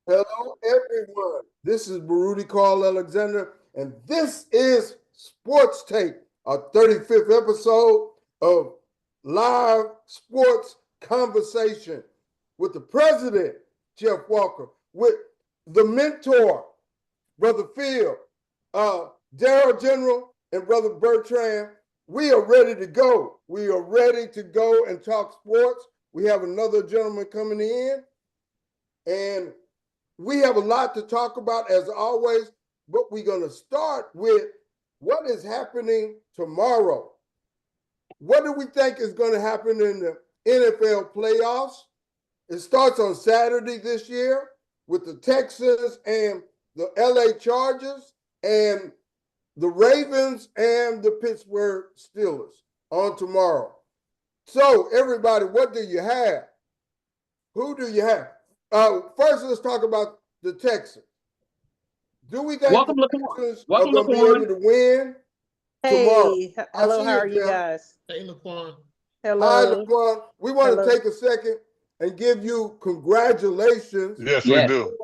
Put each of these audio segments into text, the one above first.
Hello, everyone. This is Baruti Carl Alexander, and this is Sportstate, our 35th episode of live sports conversation with the president, Jeff Walker, with the mentor, Brother Phil, Darrell General, and Brother Bertrand. We are ready to go. We are ready to go and talk sports. We have another gentleman coming in, and we have a lot to talk about as always, but we're going to start with what is happening tomorrow. What do we think is going to happen in the NFL playoffs? It starts on Saturday this year with the Texans and the LA Chargers and the Ravens and the Pittsburgh Steelers on tomorrow. So, everybody, what do you have? Who do you have? First, let's talk about the Texans. Do we think Welcome, the Laquan. Texans are Welcome, going to be Laquan. able to win tomorrow? Hey, hello, how are you Jeff. guys? Hey, Laquan. Hi, Hello. Laquan. We want Hello. to take a second and give you congratulations. Yes, Yes. we do.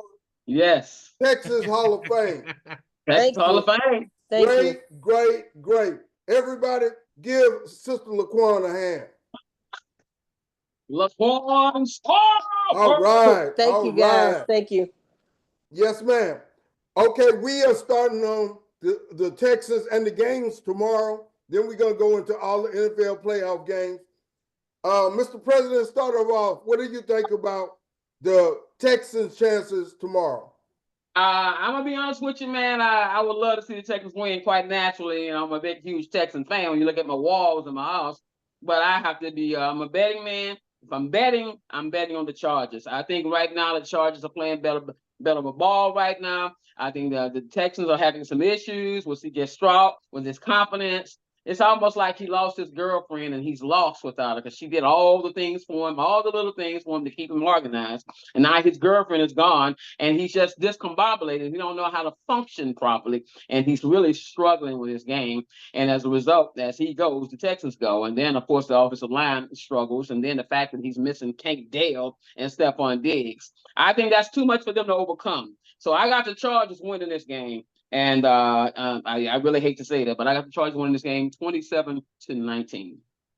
Yes. Texas Hall of Fame. Texas Thank Hall you. of Fame. Thank great, you. great, great. Everybody, give Sister Laquan a hand. Laquan Stallworth. All right. Thank all you, guys. right. Thank you. Yes, ma'am. Okay, we are starting on the Texans and the games tomorrow. Then we're going to go into all the NFL playoff games. Mr. President, start off. What do you think about the Texans' chances tomorrow? I'm gonna be honest with you, man. I would love to see the Texans win quite naturally. You know, I'm a big, huge Texan fan. When you look at my walls in my house, but I have to be. I'm a betting man. If I'm betting on the Chargers. I think right now the Chargers are playing better of a ball right now. I think the Texans are having some issues with C.J. Stroud with his confidence. It's almost like he lost his girlfriend and he's lost without her because she did all the things for him, all the little things for him to keep him organized. And now his girlfriend is gone and he's just discombobulated. He don't know how to function properly, and he's really struggling with his game. And as a result, as he goes, the Texans go. And then, of course, the offensive line struggles. And then the fact that he's missing Tank Dale and Stephon Diggs. I think that's too much for them to overcome. So I got the Chargers winning this game. And I really hate to say that, but I got the Chargers winning this game 27-19.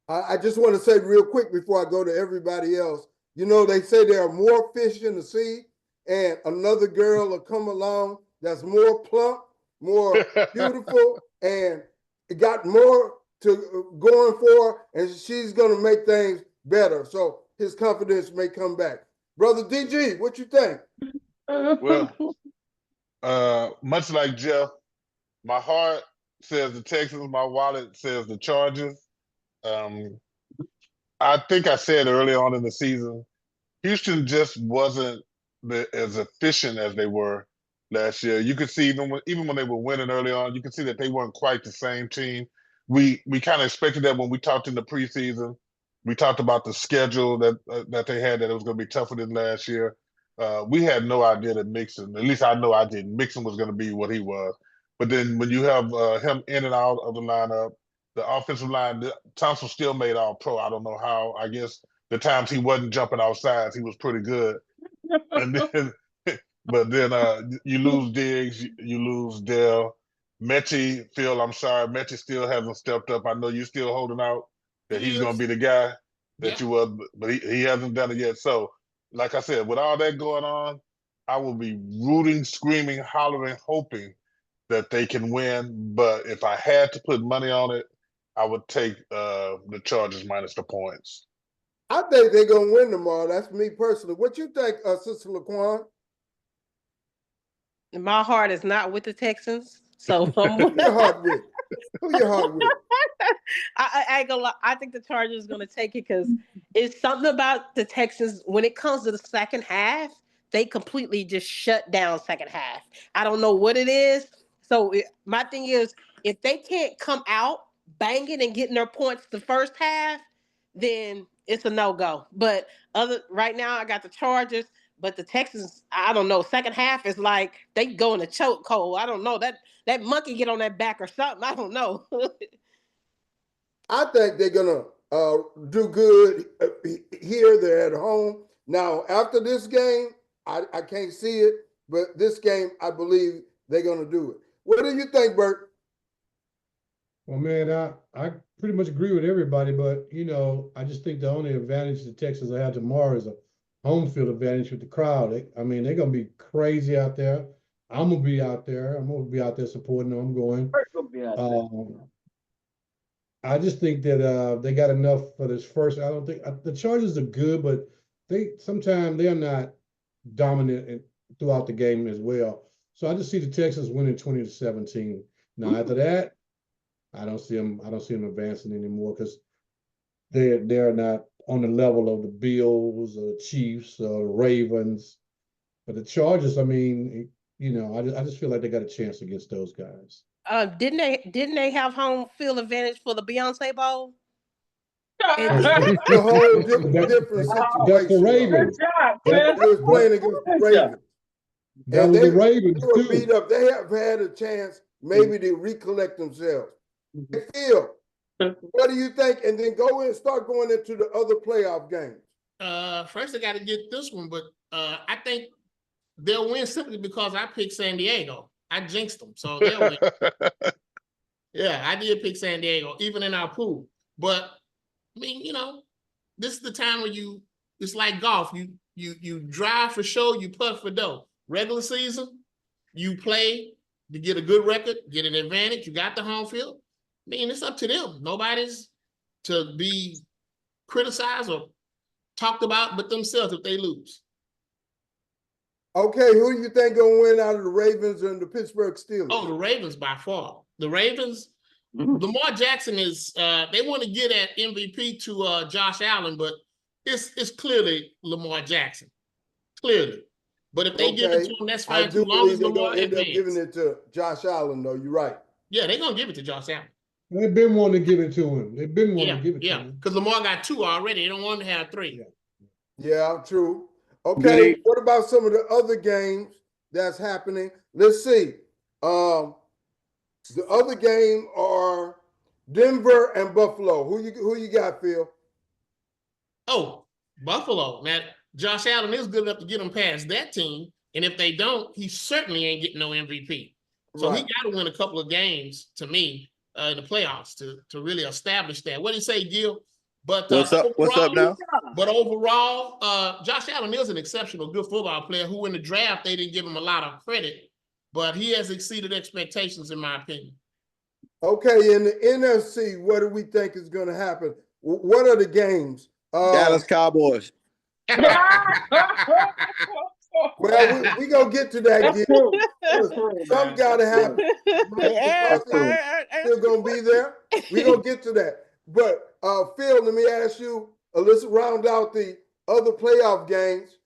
I just want to say real quick before I go to everybody else, you know, they say there are more fish in the sea, and another girl will come along that's more plump, more beautiful, and got more to going for, and she's going to make things better. So his confidence may come back. Brother DG, what you think? Well, much like Jeff, my heart says the Texans, my wallet says the Chargers. I think I said early on in the season, Houston just wasn't as efficient as they were last year. You could see even when they were winning early on, you could see that they weren't quite the same team. We kind of expected that when we talked in the preseason. We talked about the schedule that they had, that it was going to be tougher than last year. We had no idea that Mixon, at least I know I didn't, Mixon was going to be what he was. But then when you have him in and out of the lineup, the offensive line, Thompson still made all pro. I don't know how. I guess the times he wasn't jumping off sides, he was pretty good. And then, but then you lose Diggs, you lose Dell. Mechie, Phil, I'm sorry, Mechie still hasn't stepped up. I know you're still holding out that he's going to be the guy that you were, but he hasn't done it yet. So, like I said, with all that going on, I will be rooting, screaming, hollering, hoping that they can win. But if I had to put money on it, I would take the Chargers minus the points. I think they're going to win tomorrow. That's me personally. What you think, Sister Laquan? My heart is not with the Texans, so I'm Who your heart with? Who your heart with? I ain't gonna lie. I think the Chargers is gonna take it because it's something about the Texans when it comes to the second half. They completely just shut down second half. I don't know what it is. So my thing is, if they can't come out banging and getting their points the first half, then it's a no go. But right now, I got the Chargers. But the Texans, I don't know. Second half is like they go in a choke cold. I don't know that monkey get on that back or something. I don't know. I think they're gonna do good here. They're at home now. After this game, I can't see it, but this game, I believe they're going to do it. What do you think, Bert? Well, man, I pretty much agree with everybody, but I just think the only advantage the Texans will have tomorrow is a home field advantage with the crowd. I mean, they're gonna be crazy out there. I'm gonna be out there. I'm gonna be out there supporting them. I'm going. I just think that they got enough for this first. I don't think the Chargers are good, but sometimes they're not dominant throughout the game as well. So I just see the Texans winning 20-17. Now after that, I don't see them advancing anymore because they're not on the level of the Bills or the Chiefs or the Ravens. But the Chargers, I mean, I just feel like they got a chance against those guys. Didn't they have home field advantage for the Beyonce Bowl? The whole different situation. That's the Ravens. They was playing against the Ravens. That was the Ravens they were too. beat up. They have had a chance maybe to recollect themselves. Phil, what do you think? And then go in and start going into the other playoff games. First, I got to get this one, but I think they'll win simply because I picked San Diego. I jinxed them, so they'll win. Yeah, I did pick San Diego, even in our pool. But I mean, this is the time where it's like golf. You drive for show, you putt for dough. Regular season, you play to get a good record, get an advantage. You got the home field. I mean, it's up to them. Nobody's to be criticized or talked about but themselves if they lose. Okay, who do you think gonna win out of the Ravens and the Pittsburgh Steelers? Oh, the Ravens by far. The Ravens, Lamar Jackson is they want to get at MVP to Josh Allen, but it's clearly Lamar Jackson. Clearly. But if they give it to him, that's fine. I do believe they're gonna end up giving it to Josh Allen, though. You're right. Yeah, they're gonna give it to Josh Allen. They've been wanting to give it to him. They've been wanting to give it to him. Because Lamar got 2 already. They don't want to have 3. Yeah, true. Okay, what about some of the other games that's happening? Let's see. The other game are Denver and Buffalo. Who you got, Phil? Oh, Buffalo. Now, Josh Allen is good enough to get them past that team. And if they don't, he certainly ain't getting no MVP. So he got to win a couple of games, to me, in the playoffs to really establish that. What do you say, Gil? But what's up now? But overall, Josh Allen is an exceptional good football player who in the draft, they didn't give him a lot of credit, but he has exceeded expectations in my opinion. Okay, in the NFC, what do we think is going to happen? What are the games? Dallas Cowboys. Well, we gonna get to that. Some gotta happen. Still gonna be there. We gonna get to that. But Phil, let me ask you. Let's round out the other playoff games.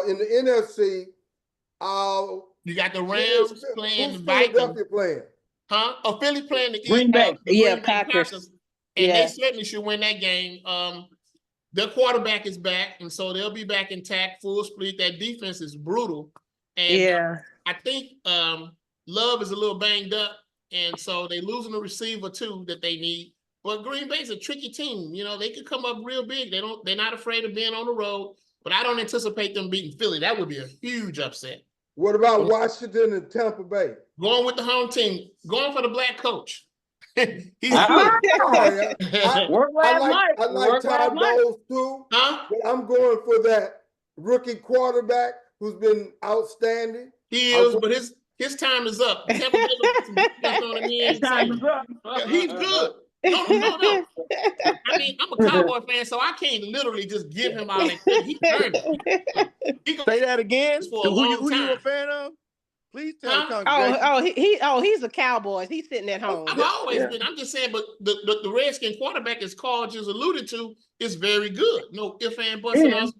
In the NFC, you got the Rams playing the Vikings. Philadelphia playing? Huh? Oh, Philly playing the Green Bay. Green Bay Packers. And they certainly should win that game. Their quarterback is back, and so they'll be back intact, full speed. That defense is brutal. And I think Love is a little banged up, and so they're losing a receiver too that they need. But Green Bay's a tricky team. They could come up real big. They're not afraid of being on the road, but I don't anticipate them beating Philly. That would be a huge upset. What about Washington and Tampa Bay? Going with the home team, going for the black coach. He's I like Todd Bowles too. But I'm going for that rookie quarterback who's been outstanding. He is, but his time is up. His time is up. He's good. No. I mean, I'm a Cowboy fan, so I can't literally just give him all that credit. He earned it. Say that again. Who you a fan of? Please tell the congregation. He's a Cowboys. He's sitting at home. I've always been. I'm just saying, but the Redskin quarterback, as Carl just alluded to, is very good. No ifs and buts and us.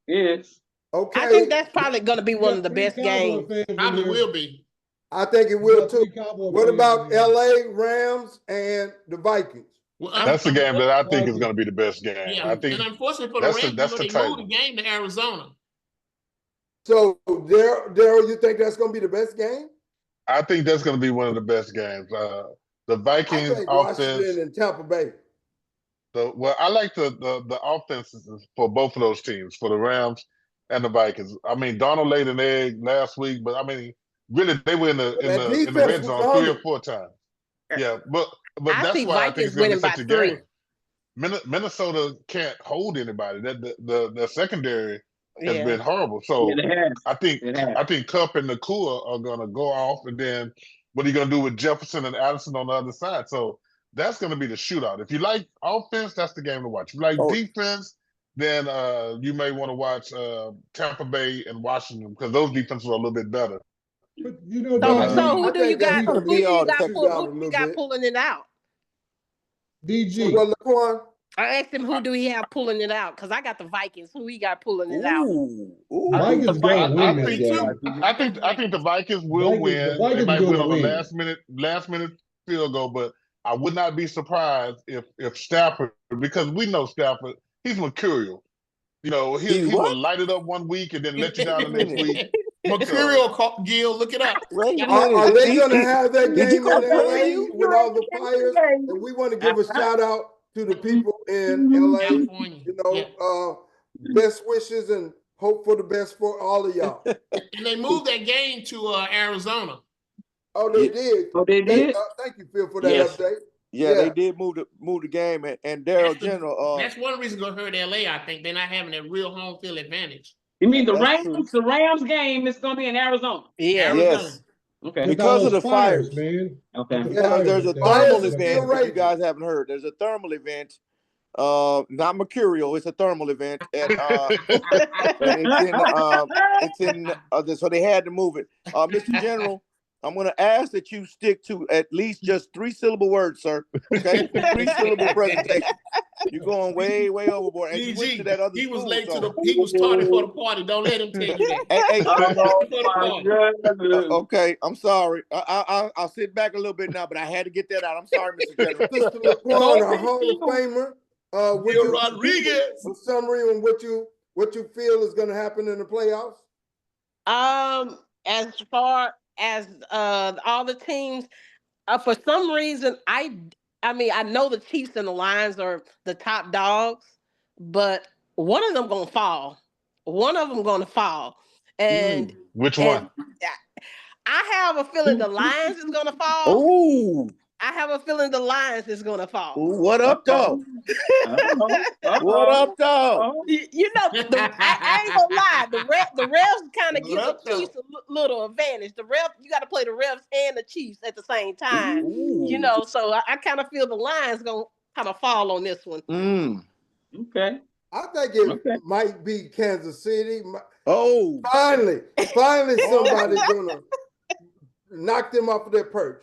Yes. Okay. I think that's probably going to be one of the best games. Probably will be. I think it will too. What about LA Rams and the Vikings? Well, that's the game that I think is going to be the best game. Yeah, I think, and unfortunately for the Rams, they moved the game to Arizona. So, Darrell, you think that's going to be the best game? I think that's going to be one of the best games. The Vikings offense Washington and Tampa Bay. I like the offenses for both of those teams, for the Rams and the Vikings. I mean, Donald laid an egg last week, but I mean, really, they were in the red zone 3 or 4 times. Yeah, but I that's see why I think Vikings it's going to be winning by such a 3. game. Minnesota can't hold anybody. That the secondary has been horrible. So I think Kupp and Nakua are going to go off, and then what are you going to do with Jefferson and Addison on the other side? So that's going to be the shootout. If you like offense, that's the game to watch. If you like defense, then you may want to watch Tampa Bay and Washington because those defenses are a little bit better. But you know, so who do you got? Who do you got pulling it out? DG. Well, Laquan, I asked him who do he have pulling it out because I got the Vikings. Who he got pulling it out? Vikings gonna win this game. I think the Vikings will win. They might win on the last minute field goal, but I would not be surprised if Stafford, because we know Stafford, he's mercurial. You know, he will light it up one week and then let you down the next week. Mercurial, Gil, look it up. Are they going to have that game in LA with all the fires? And we want to give a shout out to the people in LA. California. You know, best wishes and hope for the best for all of y'all. And they moved that game to Arizona. Oh, they did. Oh, they did. Thank you, Phil, for that update. Yeah, they did move the game, and Darrell General. That's one reason going to hurt LA. I think they're not having that real home field advantage. You mean the Rams? The Rams game is going to be in Arizona. Yeah. Yes. Okay. Because of the fires, man. Okay. Because there's a thermal event. If you guys haven't heard, there's a thermal event. Not mercurial. It's a thermal event, and it's in. So they had to move it. Mr. General, I'm going to ask that you stick to at least just 3-syllable words, sir. Okay, 3-syllable presentation. You're going way, way overboard. And DG, you to that other he was school, late so. he was tardy for the party. Don't let him tell you that. Okay, I'm sorry. I'll sit back a little bit now, but I had to get that out. I'm sorry, Mr. General. Mr. Laquan, our Hall of Famer. Gil Rodriguez. A summary on what you feel is going to happen in the playoffs. As far as all the teams, for some reason, I mean, I know the Chiefs and the Lions are the top dogs, but one of them gonna fall. And which one? I have a feeling the Lions is gonna fall. Ooh. I have a feeling the Lions is gonna fall. What up, dog? What up, dog? You know, I ain't gonna lie. The refs kind of give the Chiefs a little advantage. You got to play the refs and the Chiefs at the same time. Ooh. You know, so I kind of feel the Lions gonna kind of fall on this one. Okay. I think it might be Kansas City. Oh, finally, somebody's gonna knock them off of their perch.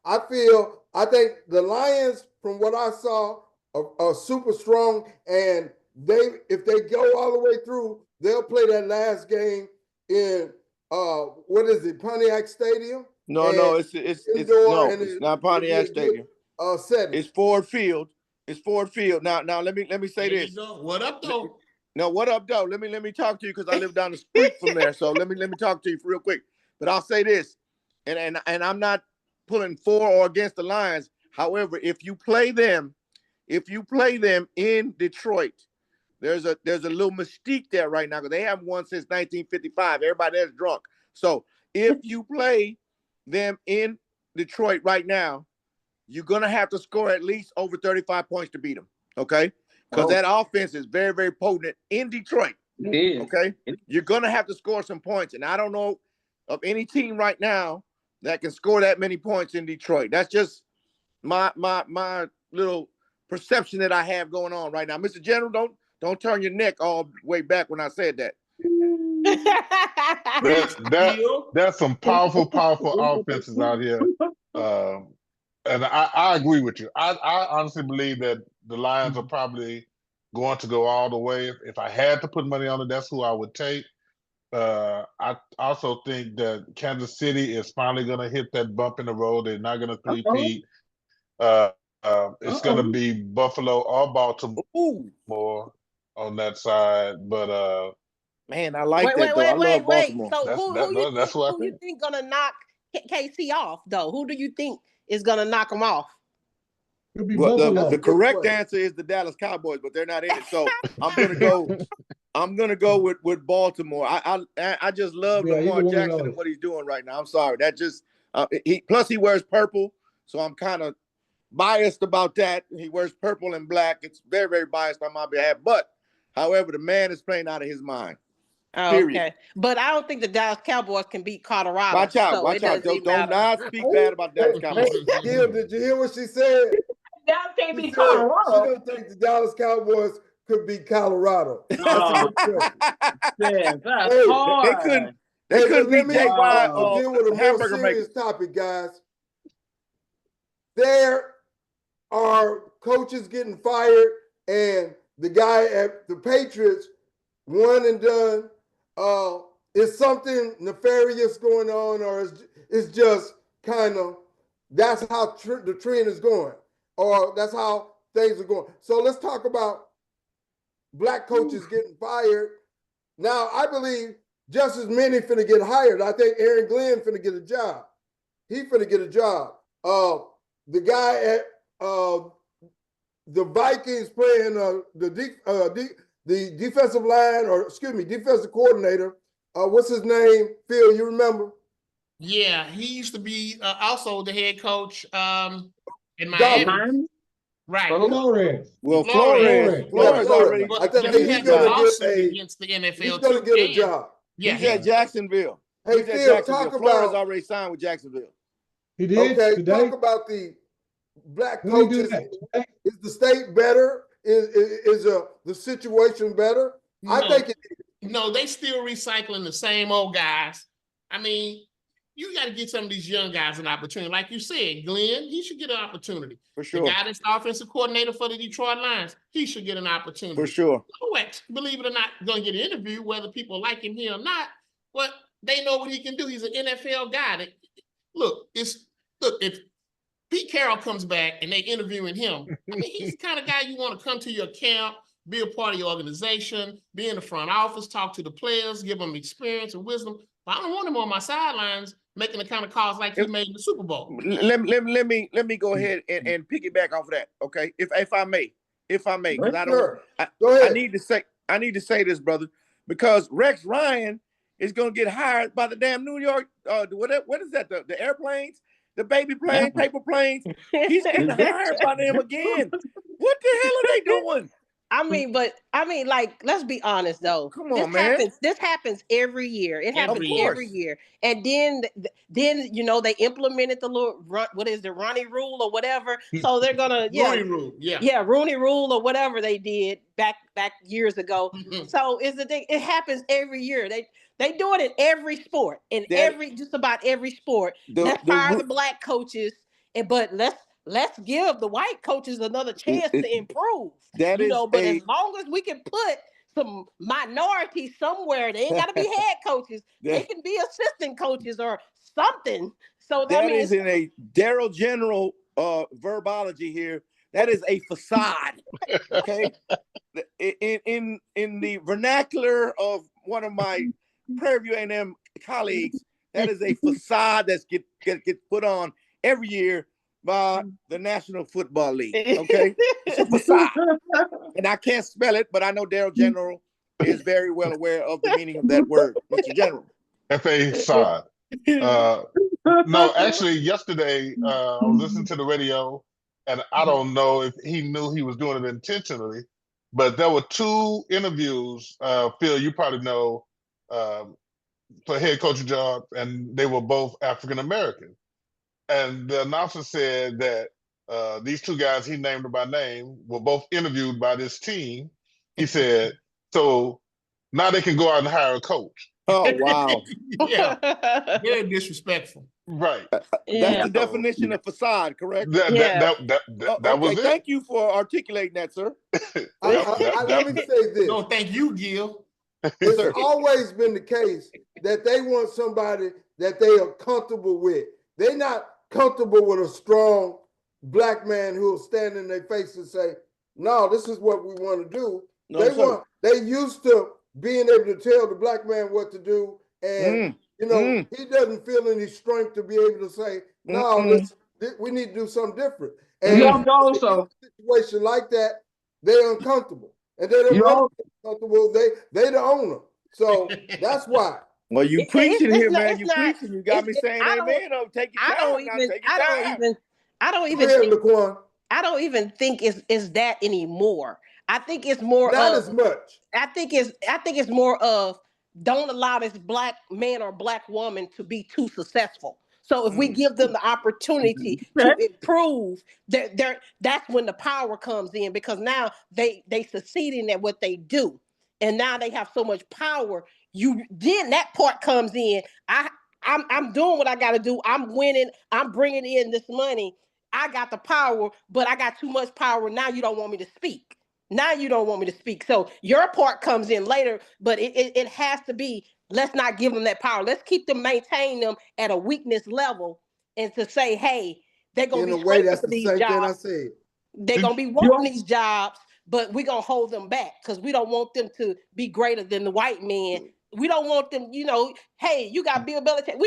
I think the Lions, from what I saw, are super strong, and if they go all the way through, they'll play that last game in what is it, Pontiac Stadium? No, it's not Pontiac Stadium. It's Ford Field. Now let me say this. What up, though? No, what up, though? Let me talk to you because I live down the street from there. So let me talk to you real quick. But I'll say this, and I'm not pulling for or against the Lions. However, if you play them in Detroit, there's a little mystique there right now because they haven't won since 1955. Everybody there's drunk. So if you play them in Detroit right now, you're gonna have to score at least over 35 points to beat them. Okay, because that offense is very, very potent in Detroit. Okay, you're gonna have to score some points, and I don't know of any team right now that can score that many points in Detroit. That's just my little perception that I have going on right now. Mr. General, don't turn your neck all the way back when I said that. That's some powerful offenses out here. And I agree with you. I honestly believe that the Lions are probably going to go all the way. If I had to put money on it, that's who I would take. I also think that Kansas City is finally going to hit that bump in the road. They're not going to three-peat. It's going to be Buffalo or Baltimore on that side. But man, I like that. I love Baltimore. So who you think going to knock KC off, though? Who do you think is going to knock them off? Well, the correct answer is the Dallas Cowboys, but they're not in it. So I'm going to go I'm gonna go with Baltimore. I just love Yeah, Lamar either one of Jackson and those. what he's doing right now. I'm sorry, that just he wears purple, so I'm kind of biased about that. He wears purple and black. It's very, very biased on my behalf. But however, the man is playing out of his mind. Oh, Period. okay. But I don't think the Dallas Cowboys can beat Colorado. Watch out, so watch it out. doesn't even Don't matter. not speak bad about Dallas Cowboys. Gil, did you hear what she said? Dallas can't She beat said she Colorado. don't think the Dallas Cowboys could beat Colorado. That's a Oh, good question. yeah, that's Hey, hard. They Hey, couldn't but let beat me JY deal with a more hamburger serious maker. topic, guys. There are coaches getting fired, and the guy at the Patriots, one and done. Is something nefarious going on, or is just kind of that's how the trend is going, or that's how things are going? So let's talk about black coaches getting fired. Now, I believe just as many finna get hired. I think Aaron Glenn finna get a job. He finna get a job. The guy at the Vikings playing the defensive line, or excuse me, defensive coordinator. What's his name? Phil, you remember? Yeah, he used to be also the head coach in Miami. Miami? Right. Flores. Well, Flores. Flores already. But I think he he's has a gonna lawsuit get a. against the NFL He's gonna too. get a And- job. Yeah, He's at Jacksonville. Hey, He's at Phil, Jacksonville. talk Flores about. already signed with Jacksonville. He did Okay, today. talk about the black When he do coaches. that? Is the state better? Is the situation better? I No. think it is. No, they still recycling the same old guys. I mean, you got to get some of these young guys an opportunity. Like you said, Glenn, he should get an opportunity. For The sure. guy that's the offensive coordinator for the Detroit Lions, he should get an opportunity. For sure. Correct. Believe it or not, going to get an interview, whether people like him here or not. But they know what he can do. He's an NFL guy. Look, if Pete Carroll comes back and they interviewing him, I mean, he's the kind of guy you want to come to your camp, be a part of your organization, be in the front office, talk to the players, give them experience and wisdom. But I don't want him on my sidelines making the kind of calls like he made in the Super Bowl. Let me go ahead and piggyback off of that, okay? If I may, because I don't. Sure. Go ahead. I need to say this, brother, because Rex Ryan is going to get hired by the damn New York. What is that? The airplanes, the baby planes, paper planes. He's getting hired by them again. What the hell are they doing? I mean, like, let's be honest though. Come on, man. This happens every year. It happens Every year. every year. And then they implemented the little Ronnie Rule or whatever. So they're gonna Rooney Rule, yeah, Rooney Rule or whatever they did back years ago. So it happens every year. They do it in every sport, just about every sport. Let's fire the black coaches, but let's give the white coaches another chance to improve. But as long as we can put some minorities somewhere, they ain't got to be head coaches. They can be assistant coaches or something. So that is in a Darrell General verbology here. That is a facade. Okay, in the vernacular of one of my Prairie View A&M colleagues, that is a facade that's get put on every year by the National Football League. Okay, it's a facade, and I can't spell it, but I know Darrell General is very well aware of the meaning of that word, Mr. General. Facade. No, actually, yesterday I was listening to the radio, and I don't know if he knew he was doing it intentionally, but there were two interviews. Phil, you probably know, for head coaching jobs, and they were both African American. And the announcer said that these two guys, he named them by name, were both interviewed by this team. He said, so now they can go out and hire a coach. Oh, wow. Yeah, very disrespectful. Right. That's the definition of facade, correct? That was it. Thank you for articulating that, sir. Let me say this. No, thank you, Gil. It's always been the case that they want somebody that they are comfortable with. They're not comfortable with a strong black man who will stand in their face and say, no, this is what we want to do. They used to being able to tell the black man what to do. And, he doesn't feel any strength to be able to say, no, we need to do something different. And in a situation like that, they're uncomfortable. and they don't You want know, to be comfortable. They the owner, so that's why. Well, you It- preaching it's here, not- man. it's You not- preaching. You got me saying I don't. amen. Oh, take your I don't time now. even. Take your I don't time. even. I don't Go even ahead, think. Laquan. I don't even think it's that anymore. I think it's more Not of. as much. I think it's more of don't allow this black man or black woman to be too successful. So if we give them the opportunity to improve, that's when the power comes in, because now they succeeding at what they do, and now they have so much power. Then that part comes in. I'm doing what I got to do. I'm winning. I'm bringing in this money. I got the power, but I got too much power. Now you don't want me to speak. Now you don't want me to speak. So your part comes in later, but it has to be, let's not give them that power. Let's keep them, maintain them at a weakness level, and to say, hey, they're going In to a be way, scraping that's for the these same thing I jobs. said. They're going to be wanting these jobs, but we're going to hold them back because we don't want them to be greater than the white man. We don't want them, hey, you got Bill Belichick.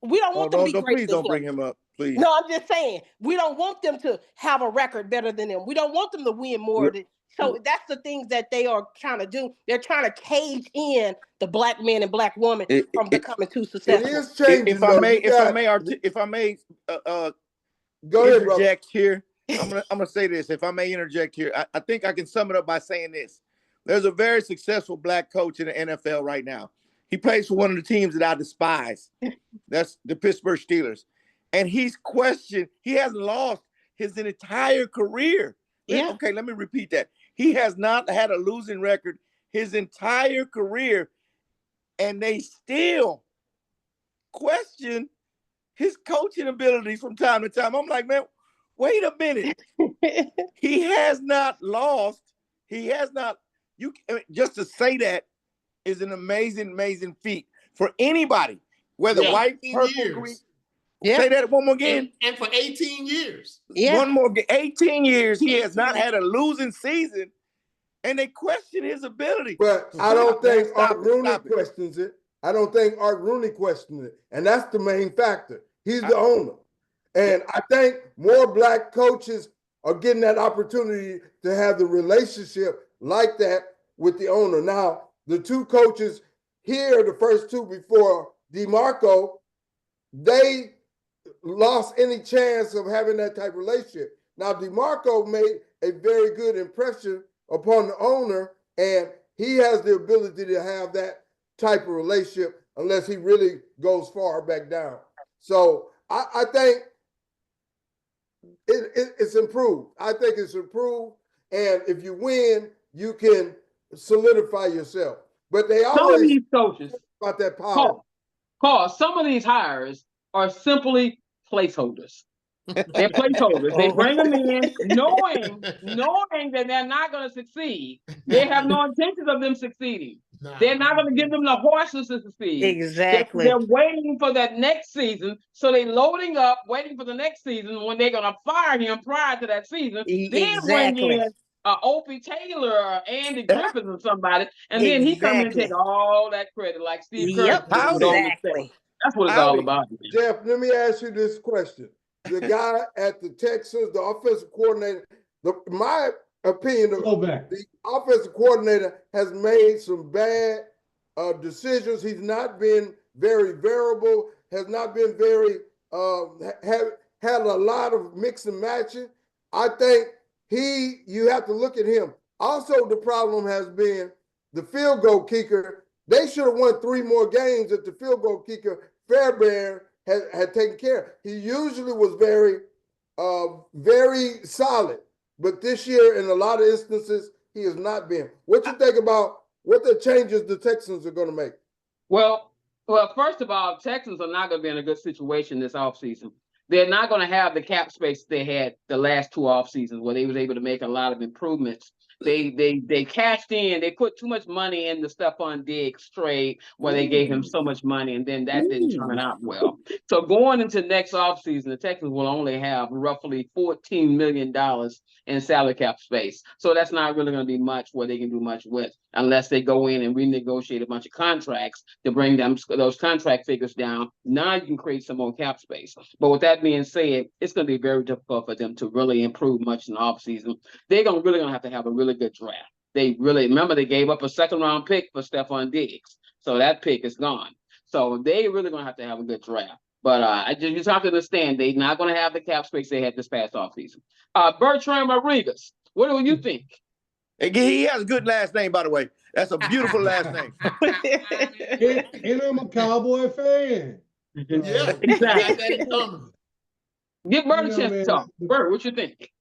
We don't want them to be greater Please than don't him. bring him up, please. No, I'm just saying, we don't want them to have a record better than them. We don't want them to win more than. So that's the things that they are trying to do. They're trying to cage in the black man and black woman from becoming too It successful. is changing. If I though. may, You got- if I may, go ahead, brother. interject here. I'm gonna say this. If I may interject here, I think I can sum it up by saying this. There's a very successful black coach in the NFL right now. He plays for one of the teams that I despise. That's the Pittsburgh Steelers. And he's questioned. He hasn't lost his entire career. Yeah. Okay, let me repeat that. He has not had a losing record his entire career, and they still question his coaching abilities from time to time. I'm like, man, wait a minute. He has not lost. He has not. Just to say that is an amazing feat for anybody, whether white, purple, green. Yeah. Say that one more again. And for 18 years. Yeah. One more. 18 years. He has not had a losing season, and they question his ability. But I don't think Art Rooney Stop it. questions it. I don't think Art Rooney questions it. And that's the main factor. He's the owner. And I think more black coaches are getting that opportunity to have the relationship like that with the owner. Now, the two coaches here, the first two before DeMarco, they lost any chance of having that type of relationship. Now, DeMarco made a very good impression upon the owner, and he has the ability to have that type of relationship unless he really goes far back down. So I think it's improved. I think it's improved, and if you win, you can solidify yourself. But they some of always these coaches about that power. Cause some of these hires are simply placeholders. They're placeholders. They bring them in knowing that they're not going to succeed. They have no intentions of them succeeding. They're not going to give them the horses to succeed. Exactly. They're waiting for that next season. So they're loading up, waiting for the next season when they're going to fire him prior to that season. Then bring in Opie Taylor or Andy Griffith or somebody, and then he come in and take all that credit like Steve Kerr. Yep, exactly. That's what it's all about. Jeff, let me ask you this question. The guy at the Texans, the offensive coordinator, my opinion, the offensive coordinator has made some bad decisions. He's not been very variable, has not been very, had a lot of mix and matching. I think you have to look at him. Also, the problem has been the field goal kicker. They should have won 3 more games if the field goal kicker, Fairbairn, had taken care. He usually was very, very solid. But this year, in a lot of instances, he has not been. What you think about what the changes the Texans are going to make? Well, first of all, Texans are not going to be in a good situation this offseason. They're not going to have the cap space they had the last 2 off seasons where they was able to make a lot of improvements. They cashed in. They put too much money in the stuff on Diggs trade where they gave him so much money, and then that didn't turn out well. So going into next offseason, the Texans will only have roughly $14 million in salary cap space. So that's not really going to be much where they can do much with unless they go in and renegotiate a bunch of contracts to bring those contract figures down. Now you can create some more cap space. But with that being said, it's going to be very difficult for them to really improve much in the offseason. They're really going to have a really good draft. They really remember they gave up a 2nd-round pick for Stephon Diggs, so that pick is gone. So they really gonna have a good draft. But you just have to understand they're not gonna have the cap space they had this past offseason. Bert Rodriguez, what do you think? He has a good last name, by the way. That's a beautiful last name. And I'm a Cowboy fan. Yeah, Exactly. Give Bert a chance to man, talk. Bert, what you think?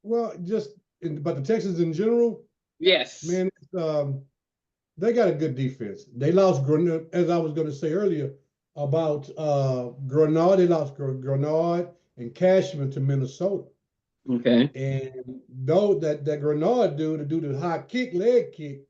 Well, but the Texans in general, Yes. man, they got a good defense. They lost, as I was going to say earlier, about Grenard. They lost Grenard and Cashman to Minnesota. Okay. And though that Grenard dude to do the high leg kick,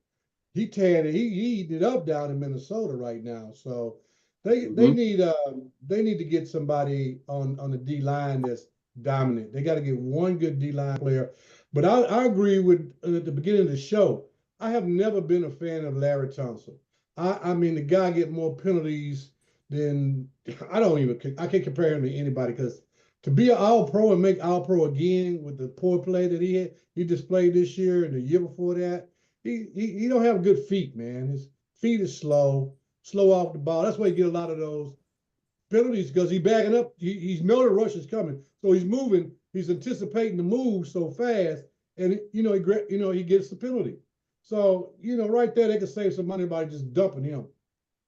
he eating it up down in Minnesota right now. So they need to get somebody on the D line that's dominant. They got to get one good D line player. But I agree with at the beginning of the show. I have never been a fan of Larry Thompson. I mean, the guy get more penalties than I can't compare him to anybody, because to be an All-Pro and make All-Pro again with the poor play that he displayed this year and the year before that, he don't have good feet, man. His feet is slow off the ball. That's why you get a lot of those penalties, because he's backing up. He's know the rush is coming, so he's moving. He's anticipating the move so fast, and he gets the penalty. So right there, they could save some money by just dumping him.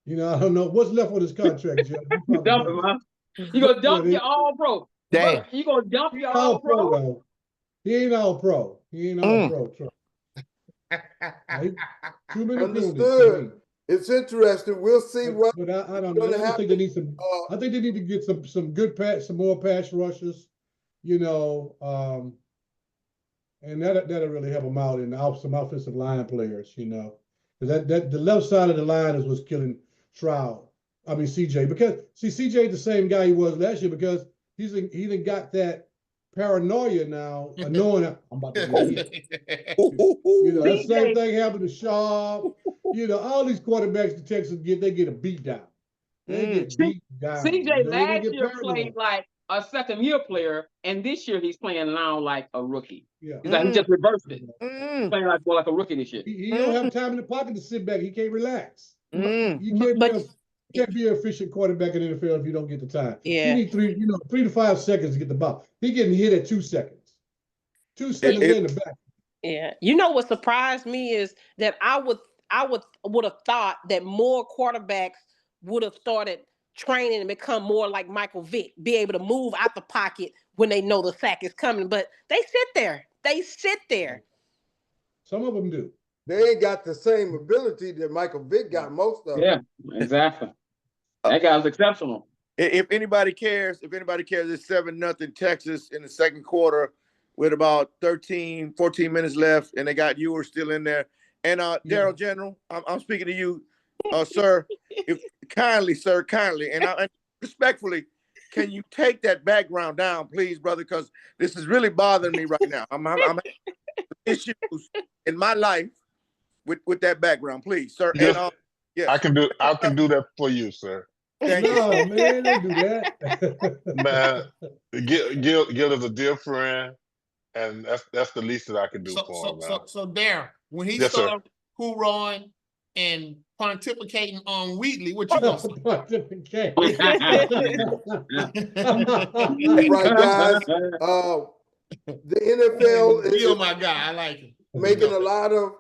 I don't know what's left on his contract, Jeff. Dump him, huh? You gonna dump your All-Pro? Damn. You gonna dump your All-Pro? All-Pro? He ain't All-Pro. He ain't All-Pro. Too many Understood. It's interesting. We'll see what. But I don't know. I think they need some. I think they need to get some good some more pass rushers. And that'll really help them out, and some offensive line players. Because that the left side of the line is what's killing CJ, because CJ the same guy he was last year, because he done got that paranoia now, knowing I'm about to get hit. That same thing happened to Shaw. All these quarterbacks the Texans get a beat down. They get beat down. CJ last year played like a second-year player, and this year he's playing now like a rookie. Yeah. He just reversed it. He's playing like a rookie this year. He don't have time in the pocket to sit back. He can't relax. You can't be an efficient quarterback in the NFL if you don't get the time. Yeah. You need 3 to 5 seconds to get the ball. He getting hit at 2 seconds. 2 seconds in the back. Yeah. What surprised me is that I would have thought that more quarterbacks would have started training and become more like Michael Vick, be able to move out the pocket when they know the sack is coming. But they sit there. Some of them do. They ain't got the same ability that Michael Vick got, most of them. Yeah, exactly. That guy's exceptional. If anybody cares, it's 7-0 Texas in the second quarter with about 13, 14 minutes left, and they got Ewers still in there. And Darrell General, I'm speaking to you, sir. Kindly, and respectfully, can you take that background down, please, brother? Because this is really bothering me right now. I'm having issues in my life with that background, please, sir. Yes. And yes. I can do that for you, sir. Thank you. No, man, don't do that. Man, Gil is a dear friend, and that's the least that I can do for him, man. So Darrell, when he Yes, started hoorahing and pontificating on Wheatley, what you gonna say? Pontificate. Right, guys. The NFL is You're my guy. I like him. making a lot of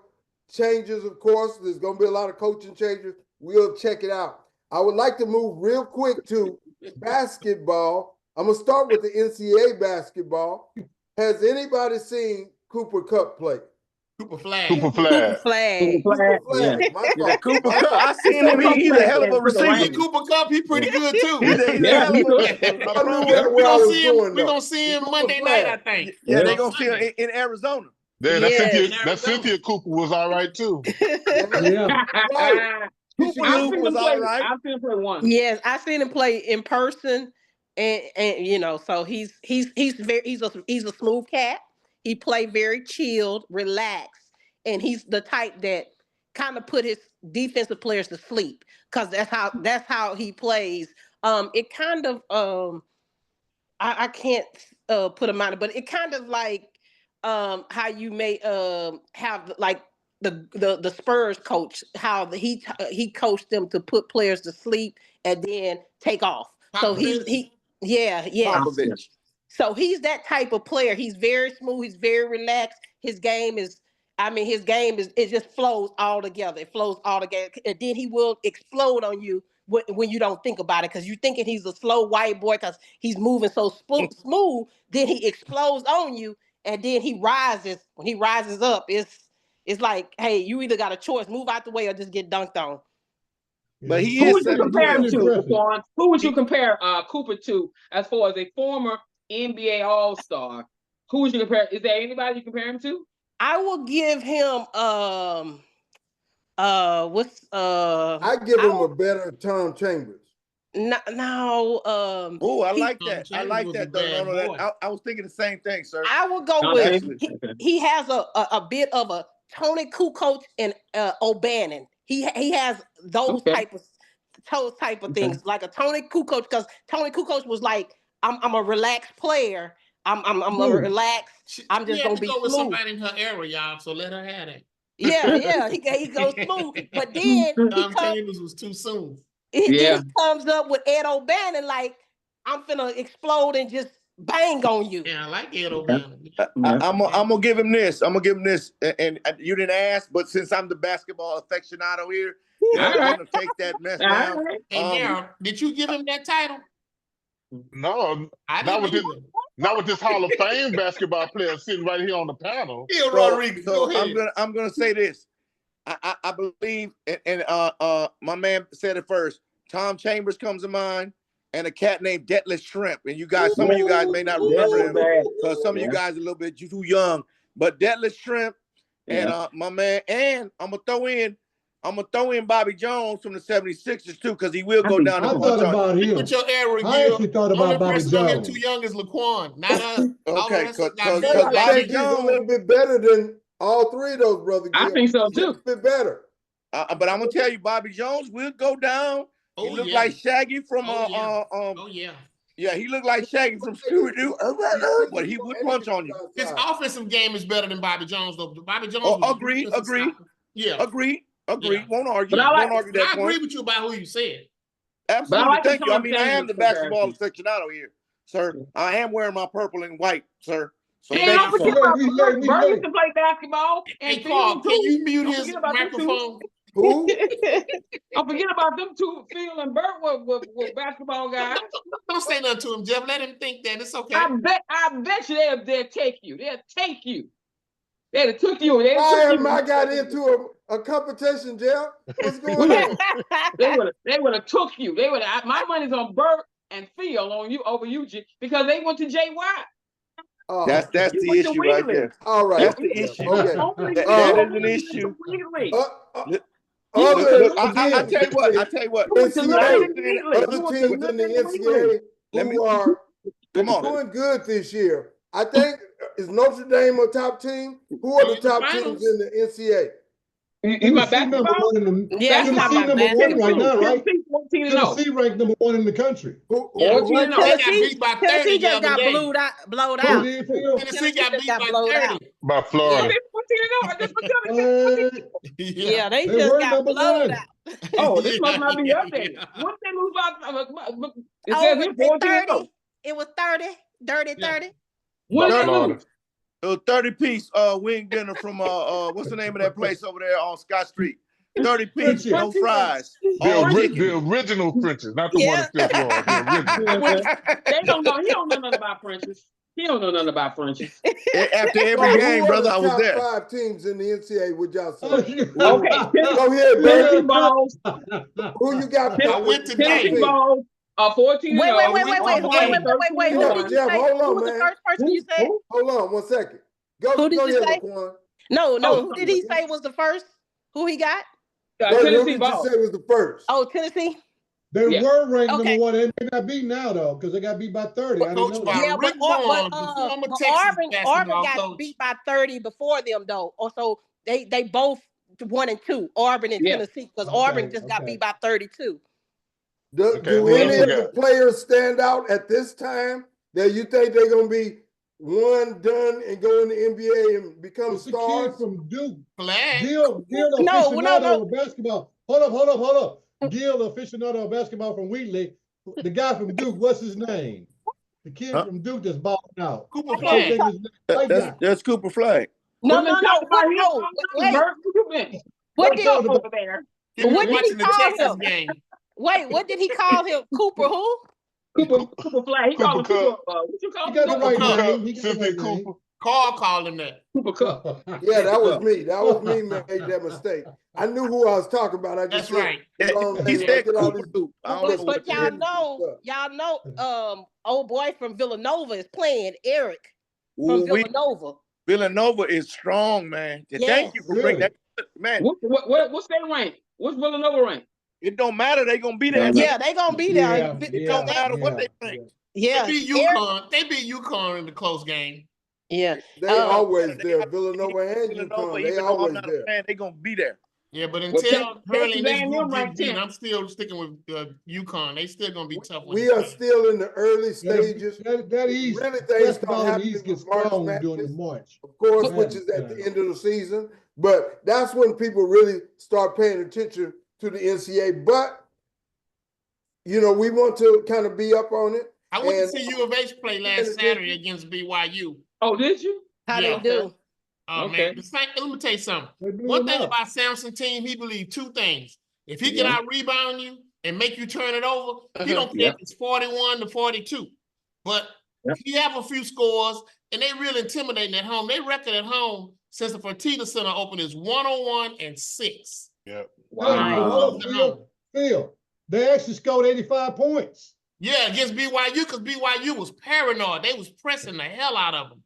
changes, of course. There's going to be a lot of coaching changes. We'll check it out. I would like to move real quick to basketball. I'm going to start with the NCAA basketball. Has anybody seen Cooper Kupp play? Cooper Flag. Cooper Flag. Yeah. My fault. Cooper Kupp, I seen him. He's a hell of a receiver. Cooper Kupp, he pretty good too. He's a hell of a We're gonna see him Monday night, I think. Yeah, they're gonna see him in Arizona. Yeah, Yeah. that Cynthia Cooper was all right too. Yeah. Right. Cooper I've was all right. I've seen him play once. Yes, I've seen him play in person, and so he's a smooth cat. He played very chilled, relaxed, and he's the type that kind of put his defensive players to sleep, because that's how he plays. It kind of I can't put him on it, but it kind of like how you may have like the Spurs coach, how he coached them to put players to sleep and then take off. So yeah. Popovich. So he's that type of player. He's very smooth. He's very relaxed. His game is, it just flows all together. It flows all together. And then he will explode on you when you don't think about it, because you're thinking he's a slow white boy because he's moving so smooth. Then he explodes on you, and then he rises. When he rises up, it's like, hey, you either got a choice: move out the way or just get dunked on. But he Who is would you compare him to, impressive. Laquan? Who would you compare Cooper to as far as a former NBA All-Star? Who would you compare? Is there anybody you compare him to? I will give him I give him a better Tom Chambers. no Oh, I like Tom that. I Chambers like was a that. bad No, boy. I was thinking the same thing, sir. I will go Tom with Chambers? he has a bit of a Tony Kukoc and O'Bannon. He has those type of things, like a Tony Kukoc, because Tony Kukoc was like, I'm a relaxed player. I'm a relaxed. I'm just gonna be go with smooth. somebody in her era, y'all. So let her have it. Yeah, he goes smooth, but then Tom Chambers was too soon. then he comes up with Ed O'Bannon, like, I'm finna explode and just bang on you. Yeah, I like Ed O'Bannon. I'm gonna give him this. I'm gonna give him this. And you didn't ask, but since I'm the basketball aficionado here, I'm gonna take that mess down. Hey, Darryl, did you give him that title? No, I not didn't. not with this Hall of Fame basketball player sitting right here on the panel. Gil Rodriguez, So go ahead. I'm gonna say this. I believe, and my man said it first. Tom Chambers comes to mind, and a cat named Detlef Shrimp. And you guys, some of you guys may not remember him because some of you guys are a little bit too young. But Detlef Shrimp and my man, and I'm gonna throw in Bobby Jones from the 76ers too, because he will go down. I thought about him. Put your era, Gil. I actually thought about Only Bobby person on here Jones. too young is Laquan, not us. Okay, because I Bobby think he's a little bit better than all three of those, Brother Gil. I think so He's a too. little bit better. but I'm gonna tell you, Bobby Jones will go down. He looked like Shaggy from yeah, he looked like Shaggy from Scooby-Doo, but he would punch on you. His offensive game is better than Bobby Jones, though. Bobby Jones. Agree. Yeah. Agree. Yeah. Won't argue. But Won't argue that I agree point. with you about who you said. Absolutely. like Thank the you. I Tom mean, I am the Chambers basketball comparison. aficionado here, sir. I am wearing my purple and white, sir. So Hey, thank don't you, forget sir. about Bert used to play basketball. Hey, And Carl, Phil, can too. you mute Don't his forget about them two. microphone? Who? Don't forget about them two. Phil and Bert were basketball guys. Don't say nothing to him, Jeff. Let him think that. It's okay. I bet you they'll take you. They'll take you. They'd have took you. Why am I got into a competition, Jeff? What's going on? They would have took you. They would have. My money's on Bert and Phil on you over you, because they went to JY. That's the issue right there. All right. That's the issue. Okay. That is an issue. I tell you what. Other teams in the NCAA who are doing good this year. I think, is Notre Dame a top team? Who are the top teams in the NCAA? Tennessee number one in the Tennessee number one right now, right? Tennessee ranked number one in the country. Tennessee got beat by 30 Tennessee the just other got day. blowed out. Tennessee got beat by 30. By Florida. Yeah, they They just were got number blowed one. out. Oh, this must not be updated. What did they lose by? It says Oh, here it 14. 30. It was 30. Dirty 30. What did they Florida. lose? A 30-piece wing dinner from what's the name of that place over there on Scott Street? 30-piece, no fries. The original Frenches, not the one that's still Florida. The original. They don't know. He don't know nothing about Frenches. He don't know nothing about Frenches. After every game, brother, I was there. Top 5 teams in the NCAA, would y'all say? Okay. Go ahead, Tennessee baby. balls. Who you got? I went to Tennessee balls. 14. Wait. Who did Jeff, you say? hold on, Who was the man. first person you said? Hold on 1 second. Who did go you ahead, say? Laquan. No. Who did he say was the first? Who he got? Who Tennessee did you balls. say was the first? Oh, Tennessee. They were ranked Okay. number one. They may not be now though, because they got beat by 30. I didn't know that. Yeah, Rick but Barnes, the former Texas Auburn basketball got coach. beat by 30 before them though. Also, they both 1 and 2. Auburn and Tennessee, because Auburn just got beat by 32. Do any of the players stand out at this time that you think they're going to be one done and go in the NBA and become It's the kid stars? from Duke. Flag. Gil No, aficionado of basketball. Hold up. Gil aficionado of basketball from Wheatley. The guy from Duke, what's his name? The kid from Duke that's balling out. Cooper I can't think Flag. of his name. That's Cooper Flag. No, We've been no, no. talking about him No, all wait. night, Bert. Where you been? What What's did up over there? He was What did he watching the call Texas him? game. wait? What did he call him? Cooper who? Cooper Flag. He called him Cooper Cooper. What you call He him? got the Cooper right Cup. name. He got the Cynthia right name. Cooper. Carl called him that. Cooper Cup. Yeah, that was me. That was me made that mistake. I knew who I was talking about. I just That's right. He said Cooper Duke. I don't know But what y'all know, old boy from Villanova is playing, Eric from Ooh, Villanova. Villanova is strong, man. Yes. Thank you for bringing that. Man, What's their rank? What's Villanova rank? it don't matter. They gonna be there. Yeah, they gonna be there. It don't matter what they think. Yeah, They beat UConn. They beat UConn in the close game. yeah. They always there. Villanova and UConn. They Even though I'm always not a there. fan, they gonna be there. Yeah, but Well, until Hurley and this Texas group A&M get ranked beat, 10th. I'm still sticking with UConn. They still gonna be tough. We are still in the early stages. That East, Really, things basketball start in the happening East gets with March strong Madness, during the March. of course, Man, which is at the end of the season. But that's when people really start paying attention to the NCAA. But we want to kind of be up on it. I went to see U of H play last Saturday against BYU. Oh, did you? How Yeah. they do? Oh Okay. man, let me tell you something. They blew One him thing up. about Samson team, he believes two things. If he can out rebound you and make you turn it over, he don't care if it's 41 to 42. But he have a few scores and they real intimidating at home. They record at home since the Fertitta Center opened is 101-6. Yep. Wow. Phil, they actually scored 85 points. Yeah, against BYU, because BYU was paranoid. They was pressing the hell out of them.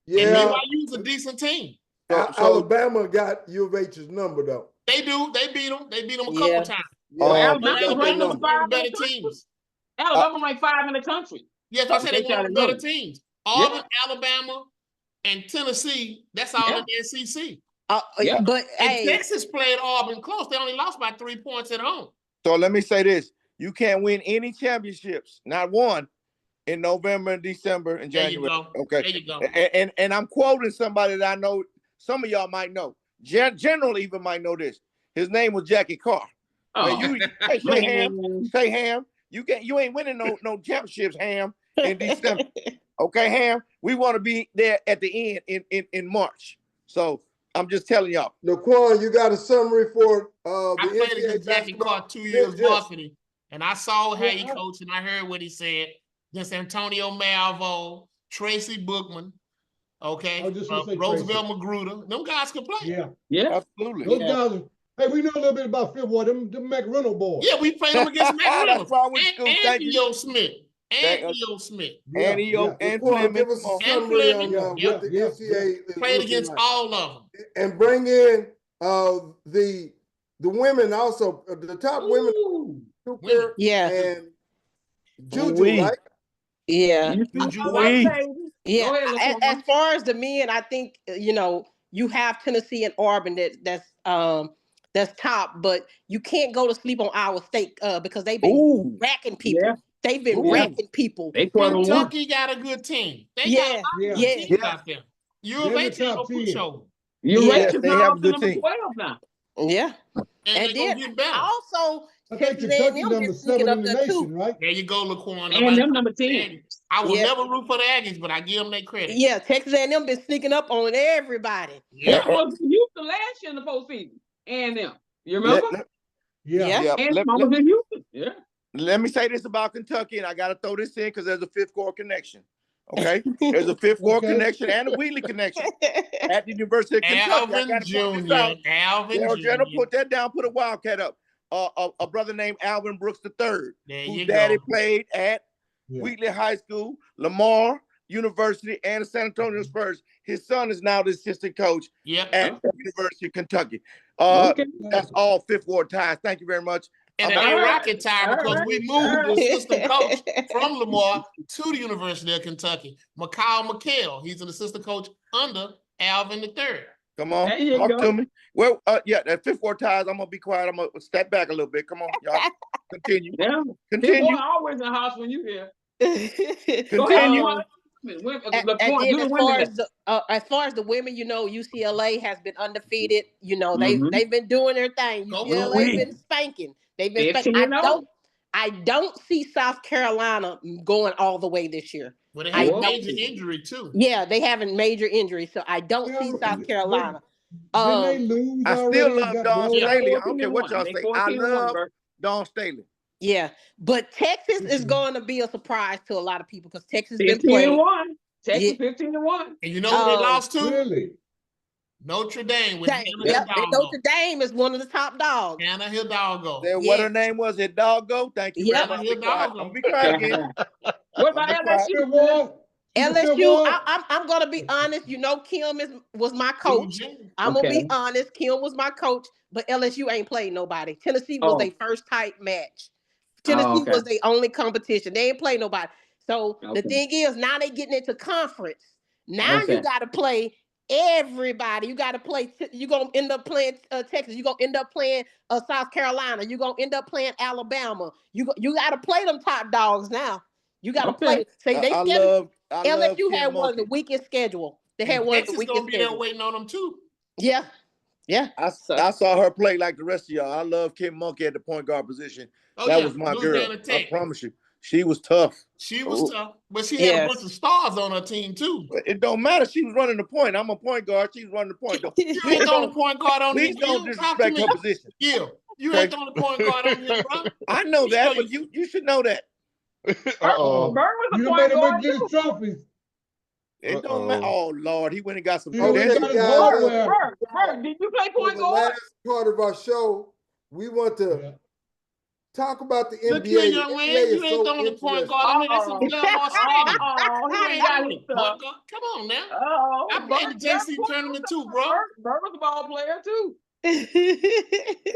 And Yeah, BYU's a decent team. Alabama got U of H's number though. They do. They beat them. They beat them a couple Yeah. times. Alabama ranked Alabama's number one 5 of the in better the country. teams. Alabama ranked 5 in the country. Yes, I said they one of the better teams. Auburn, Yeah. Alabama, and Tennessee, that's all in the SEC. Yeah. But And hey, Texas played Auburn close. They only lost by 3 points at home. So let me say this: you can't win any championships, not one, in November and December and There January. you go. Okay. There you go. And I'm quoting somebody that I know. Some of y'all might know. General even might know this. His name was Jackie Carr. Oh. Hey, say Ham. You ain't winning no championships, Ham, in December. Okay, Ham. We want to be there at the end in March. So I'm just telling y'all. Laquan, you got a summary for the I played against Jackie Carr 2 years varsity, and I saw how he coached, and I heard what he said against Antonio Malvo, Tracy Bookman, okay, Roosevelt Magruder. Them guys can play. Yeah. Absolutely. Those guys. Hey, we know a little bit about Fifth Ward. Them McReynolds boys. Yeah, we played them against Matt That's why I went to school. and Thank you. E.O. Smith. And E.O. Smith. And EO and Laquan, Fleming. give us a And summary on Fleming. what the NCAA is Played looking against like. all of them. And bring in the women also, the top women, Tucker yeah, and Juju, Oui. right? yeah, Oui. yeah. Go ahead, Laquan. As far as the men, I think you have Tennessee and Auburn that's top, but you can't go to sleep on Iowa State because they've been racking people. Yeah. They've been Yeah. racking people. They 12-1. Kentucky got a good team. They got a lot of good teams out there. U of H ain't no put show. You Yeah. rate They have a good number team. 12 now. Yeah, And they gonna then get better. also I think Texas Kentucky A&M number been sneaking 7 up in the there nation, too. right? There you go, Laquan. And them number 10. I will Yeah. never root for the Aggies, but I give them their credit. Yeah, Texas A&M been sneaking up on everybody. Yeah. That was Houston last year in the postseason. And them. You remember? Yeah. And I was in Houston. Yeah. Let me say this about Kentucky, and I got to throw this in because there's a fifth core connection. Okay, there's a fifth core connection and a Wheatley connection at the University of Kentucky. Alvin Jr. Alvin General, Jr. put that down. Put a Wildcat up. A brother named Alvin Brooks III, There whose you daddy go. played at Wheatley High School, Lamar University, and the San Antonio Spurs. His son is now the assistant coach at the University of Kentucky. That's all Fifth Ward ties. Thank you very much. And it ain't rocket time because we moved the assistant coach from Lamar to the University of Kentucky. McCall, he's an assistant coach under Alvin III. Come on, There you talk go. to me. Well, that Fifth Ward ties. I'm gonna be quiet. I'm gonna step back a little bit. Come on, y'all. Continue. Yeah. Continue. Boy, always in the house when you here. Go ahead, Continue. Laquan. And then as far as the women, UCLA has been undefeated. They've been doing their thing. UCLA been spanking. They've been spanking. I don't see South Carolina going all the way this year. Well, they have a major injury too. Yeah, they having major injury, so I don't see South Carolina. Didn't they lose I already? still love Dawn Staley. I don't care what y'all They say. I 14-1, love Bert. Dawn Staley. Yeah, but Texas is going to be a surprise to a lot of people because Texas been 15-1. playing. Texas 15-1. And you know who they lost to? Really? Notre Dame with Hannah Hidalgo. Notre Dame is one of the top dogs. Hannah Hidalgo. What her name was? Hidalgo. Thank you. Yep. I'm gonna be quiet again. What about LSU? LSU, I'm gonna be honest. Kim was my coach. I'm gonna be honest. Kim was my coach, but LSU ain't played nobody. Tennessee was their first tight match. Tennessee was their only competition. They ain't played nobody. So the thing is, now they getting into conference. Now you got to play everybody. You got to play. You're gonna end up playing Texas. You're gonna end up playing South Carolina. You're gonna end up playing Alabama. You got to play them top dogs now. You got to play. Say they LSU had one of the weakest schedule. They had one of the weakest schedule. Be there waiting on them too. Yeah. I saw her play like the rest of y'all. I love Kim Monkey at the point guard position. That was my girl. I promise you. She was tough. She was tough. But she had a bunch of stars on her team too. It don't matter. She was running the point. I'm a point guard. She's running the point. You ain't the only point guard on this. Please don't disrespect her position. Yeah. You ain't the only point guard on this, bro. I know that, but you should know that. Uh-oh. Bert was the point guard too. Trophies. It don't matter. Oh Lord, he went and got some. Bert, did you play point guard? Last part of our show, we want to talk about the NBA. Look here, young man, you ain't the only point guard. I mean, that's some more standing. He ain't got his stuff. Come on now. I played the JC tournament too, bro. Bert was a ball player too.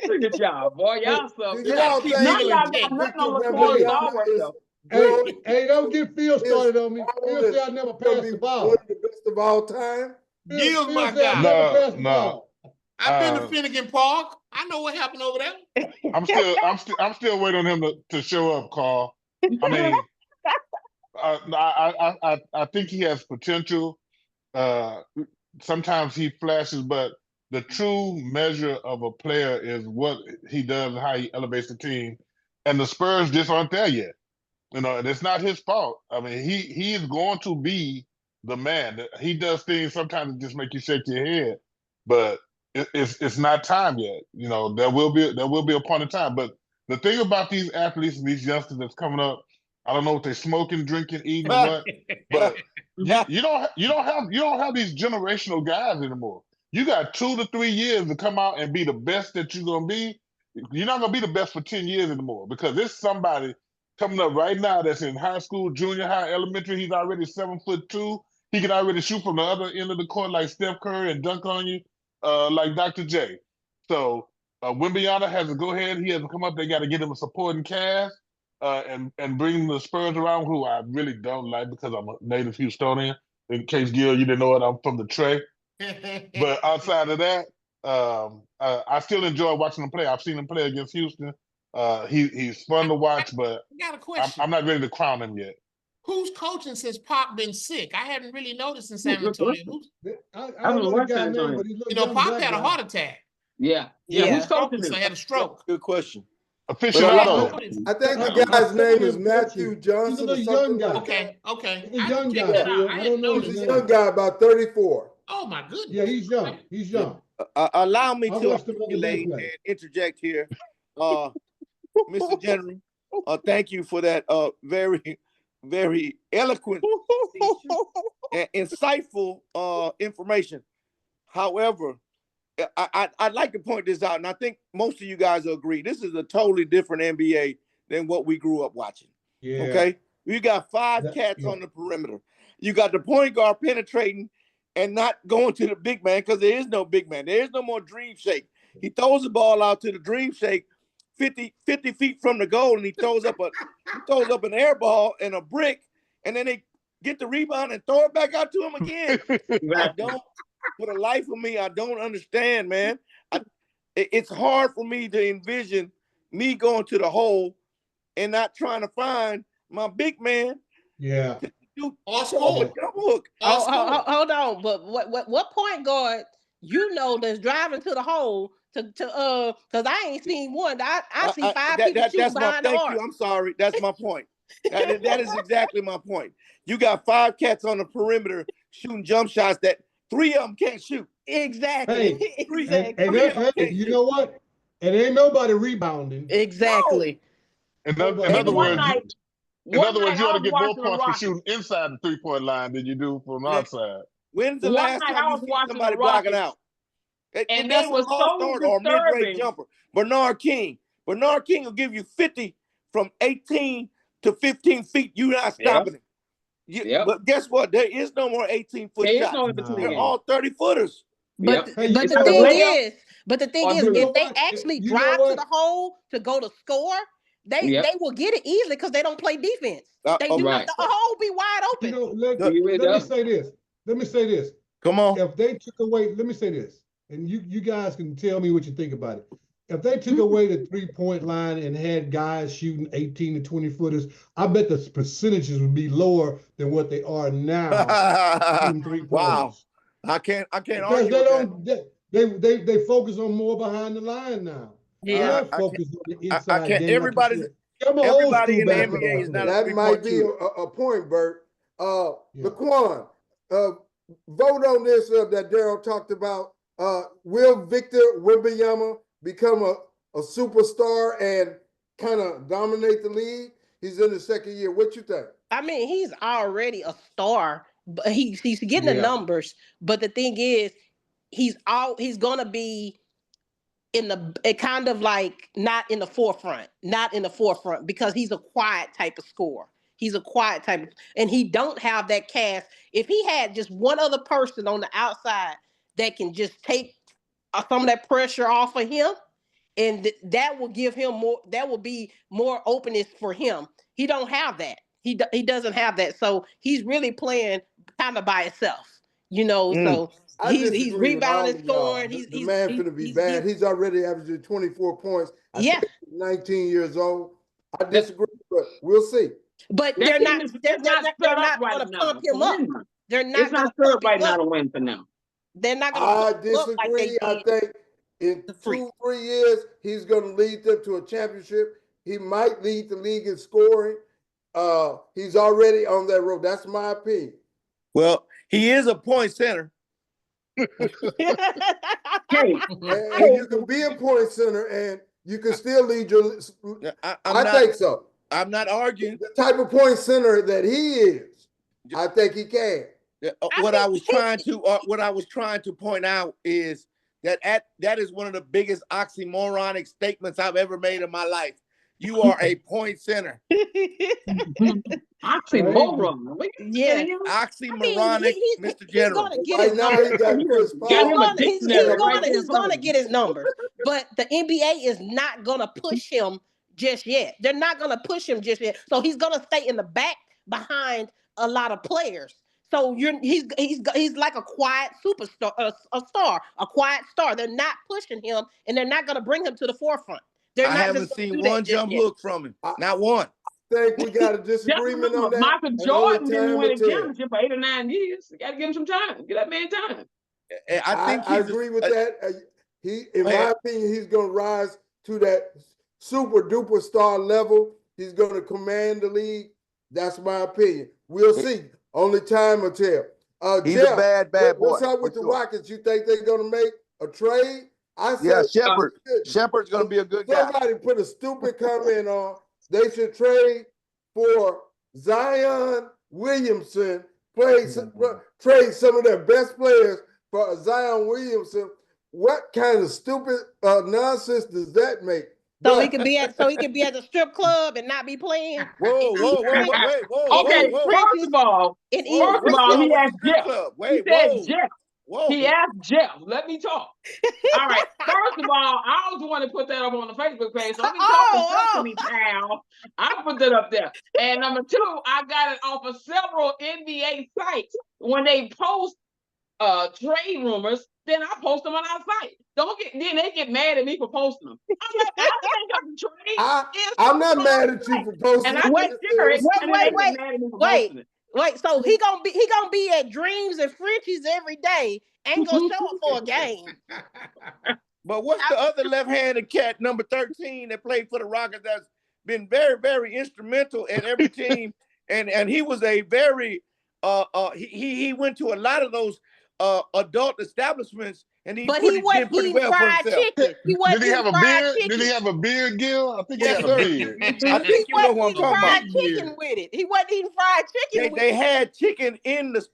Look at y'all, boy. Y'all stuff. Hey, don't get Phil started on me. Phil said I never passed the ball. One of the best of all time. Gil's my guy. No. I've been to Finnegan Park. I know what happened over there. I'm still waiting on him to show up, Carl. I mean, I think he has potential. Sometimes he flashes, but the true measure of a player is what he does and how he elevates the team. And the Spurs just aren't there yet. And it's not his fault. I mean, he is going to be the man. He does things sometimes that just make you shake your head, but it's not time yet. There will be a point in time. But the thing about these athletes and these youngsters that's coming up, I don't know what they're smoking, drinking, eating, what, but you don't have these generational guys anymore. You got 2 to 3 years to come out and be the best that you're gonna be. You're not gonna be the best for 10 years anymore because there's somebody coming up right now that's in high school, junior high, elementary. He's already 7'2". He can already shoot from the other end of the court like Steph Curry and dunk on you like Dr. J. So Wembanyama has to go ahead. He has to come up. They got to get him a supporting cast and bring the Spurs around, who I really don't like because I'm a native Houstonian. In case, Gil, you didn't know it, I'm from the Trey. But outside of that, I still enjoy watching him play. I've seen him play against Houston. He's fun to watch, but I got a question. I'm not ready to crown him yet. Who's coaching since Pop been sick? I hadn't really noticed in San Antonio. I don't know what guy name, but Pop had a heart attack. Yeah. Who's coaching him? He had a stroke. Good question. Aficionado. I think the guy's name is Matthew Johnson. He's a young guy. Okay. He's a young guy. I don't know. He's a young guy, about 34. Oh my goodness. Yeah, he's young. He's young. Allow me to articulate and interject here. Mr. General, thank you for that very, very eloquent and insightful information. However, I'd like to point this out, and I think most of you guys will agree. This is a totally different NBA than what we grew up watching. Yeah. Okay? You got five cats on the perimeter. You got the point guard penetrating and not going to the big man because there is no big man. There is no more dream shake. He throws the ball out to the dream shake 50 feet from the goal, and he throws up an air ball and a brick, and then they get the rebound and throw it back out to him again. I don't, for the life of me, I don't understand, man. It's hard for me to envision me going to the hole and not trying to find my big man. Yeah. shoot Or off score. a jump hook. Or score. Hold on, but what point guard that's driving to the hole to because I ain't seen one. I see five people shooting behind the arc. I'm sorry. That's my point. That is exactly my point. You got 5 cats on the perimeter shooting jump shots that 3 of them can't shoot. Exactly. Hey, Exactly. and you know what? And ain't nobody rebounding. Exactly. In And other one words, night, you ought to I get was more watching the points for Rockets. shooting inside the 3-point line than you do from Yeah. outside. When's the One last night time I you was see watching somebody the blocking Rockets, out? and that's they a were lost so start or mid-range disturbing. jumper. Bernard King will give you 50 from 18 to 15 feet. You're not stopping him. But guess what? There is no more 18-foot There is shots. no in between They're game. all 30-footers. But Hey, but you the know thing what? is, Or if do- they actually You know drive to what? the hole to go to score, they will get it easily because they don't play defense. They do not. right. The hole be wide open. Let me say this. Let me say this. Come on. If they took away, let me say this, and you guys can tell me what you think about it. If they took away the 3-point line and had guys shooting 18 to 20 footers, I bet the percentages would be lower than what they are now. Shooting 3-pointers. Wow. I can't Because argue they with don't they focus on more behind the line now. Yeah. They're not focused on the inside game. Everybody in the NBA is not a That might be shooter. a point, Bert. Laquan, vote on this that Darrell talked about. Will Victor Wembanyama become a superstar and kind of dominate the league? He's in the second year. What you think? I mean, he's already a star, but he's getting the numbers. But the thing is, he's gonna be in the kind of like not in the forefront because he's a quiet type of scorer. He's a quiet type of, and he don't have that cast. If he had just one other person on the outside that can just take some of that pressure off of him, and that will give him more. That will be more openness for him. He don't have that. He doesn't have that. So he's really playing kind of by himself. So he's rebounding, scoring. The man finna be bad. He's already averaging 24 points. I think he's 19 years old. I disagree, but we'll see. But they're not going to pump him up. They're not. It's not set up right now to win for now. They're not going to. I disagree. I think in 2-3 years he's going to lead them to a championship. He might lead the league in scoring. He's already on that road. That's my opinion. Well, he is a point center. And you can be a point center and you can still lead your. I think so. I'm not arguing. The type of point center that he is, I think he can. What I was trying to point out is that is one of the biggest oxymoronic statements I've ever made in my life. You are a point center. Oxymoron. Yeah. Oxymoronic, Mr. General. Right now he got Chris Paul. He's gonna get his numbers. But the NBA is not gonna push him just yet. They're not gonna push him just yet. So he's gonna stay in the back behind a lot of players. So he's like a quiet superstar, a quiet star. They're not pushing him, and they're not gonna bring him to the forefront. I haven't seen one jump hook from him. Not one. I think we got a disagreement on that. Michael Jordan didn't win a championship for 8 or 9 years. You got to give him some time. Give that man time. I agree with that. In my opinion, he's going to rise to that super duper star level. He's going to command the league. That's my opinion. We'll see. Only time will tell. He's a bad boy. What's up with the Rockets? You think they're going to make a trade? Shepard's going to be a good guy. Somebody put a stupid comment on. They should trade for Zion Williamson. Trade some of their best players for Zion Williamson. What kind of stupid nonsense does that make? So he can be at the strip club and not be playing. Whoa. Okay, first of all, he asked Jeff. He asked Jeff. Let me talk. All right. First of all, I was the one to put that up on the Facebook page. So let me talk to me, pal. I put that up there. And number 2, I got it off of several NBA sites. When they post trade rumors, then I post them on our site. Then they get mad at me for posting them. I'm like, I think I'm trade. I'm not mad at you for posting. And I wait. Wait, so he gonna be at Dreams and Frenchies every day. Ain't gonna show up for a game. But what's the other left-handed cat, number 13, that played for the Rockets that's been very, very instrumental in every team? And he was a very he went to a lot of those adult establishments, and But he wasn't did pretty eating well for fried himself. chicken. He wasn't Did he have eating a fried beard? chicken. Did he have a beard, Gil? I think he Yes, had sir. a beard. I He think you know wasn't what I'm eating talking fried about. chicken with it. He wasn't eating fried chicken with They it. had chicken in the